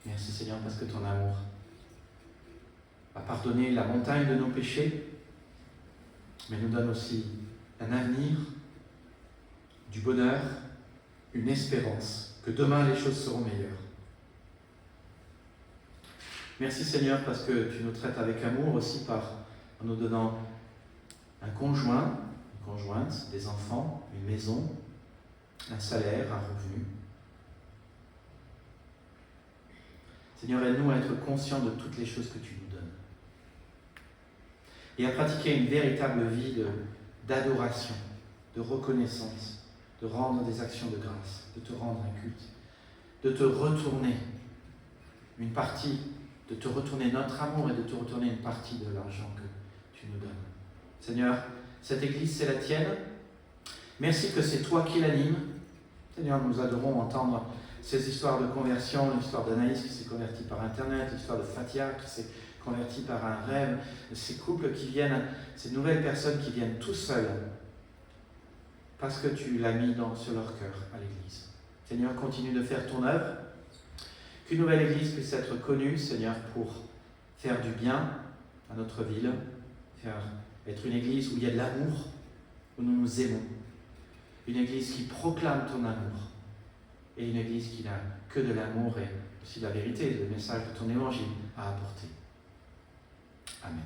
Merci Seigneur parce que ton amour a pardonné la montagne de nos péchés, mais nous donne aussi un avenir, du bonheur, une espérance, que demain les choses seront meilleures. Merci Seigneur parce que tu nous traites avec amour aussi en nous donnant un conjoint, une conjointe, des enfants, une maison, un salaire, un revenu. Seigneur, aide-nous à être conscients de toutes les choses que tu nous donnes et à pratiquer une véritable vie d'adoration, de reconnaissance, de rendre des actions de grâce, de te rendre un culte, de te retourner une partie, de te retourner notre amour et de te retourner une partie de l'argent que tu nous donnes. Seigneur, cette Église, c'est la tienne. Merci que c'est toi qui l'anime. Seigneur, nous adorons entendre ces histoires de conversion, l'histoire d'Anaïs qui s'est convertie par Internet, l'histoire de Fatia qui s'est convertie par un rêve, ces couples qui viennent, ces nouvelles personnes qui viennent tout seuls parce que tu l'as mis sur leur cœur à l'Église. Seigneur, continue de faire ton œuvre, qu'une nouvelle Église puisse être connue, Seigneur, pour faire du bien à notre ville, être une Église où il y a de l'amour, où nous nous aimons, une Église qui proclame ton amour, et une Église qui n'a que de l'amour et aussi de la vérité, le message de ton évangile à apporter. Amen.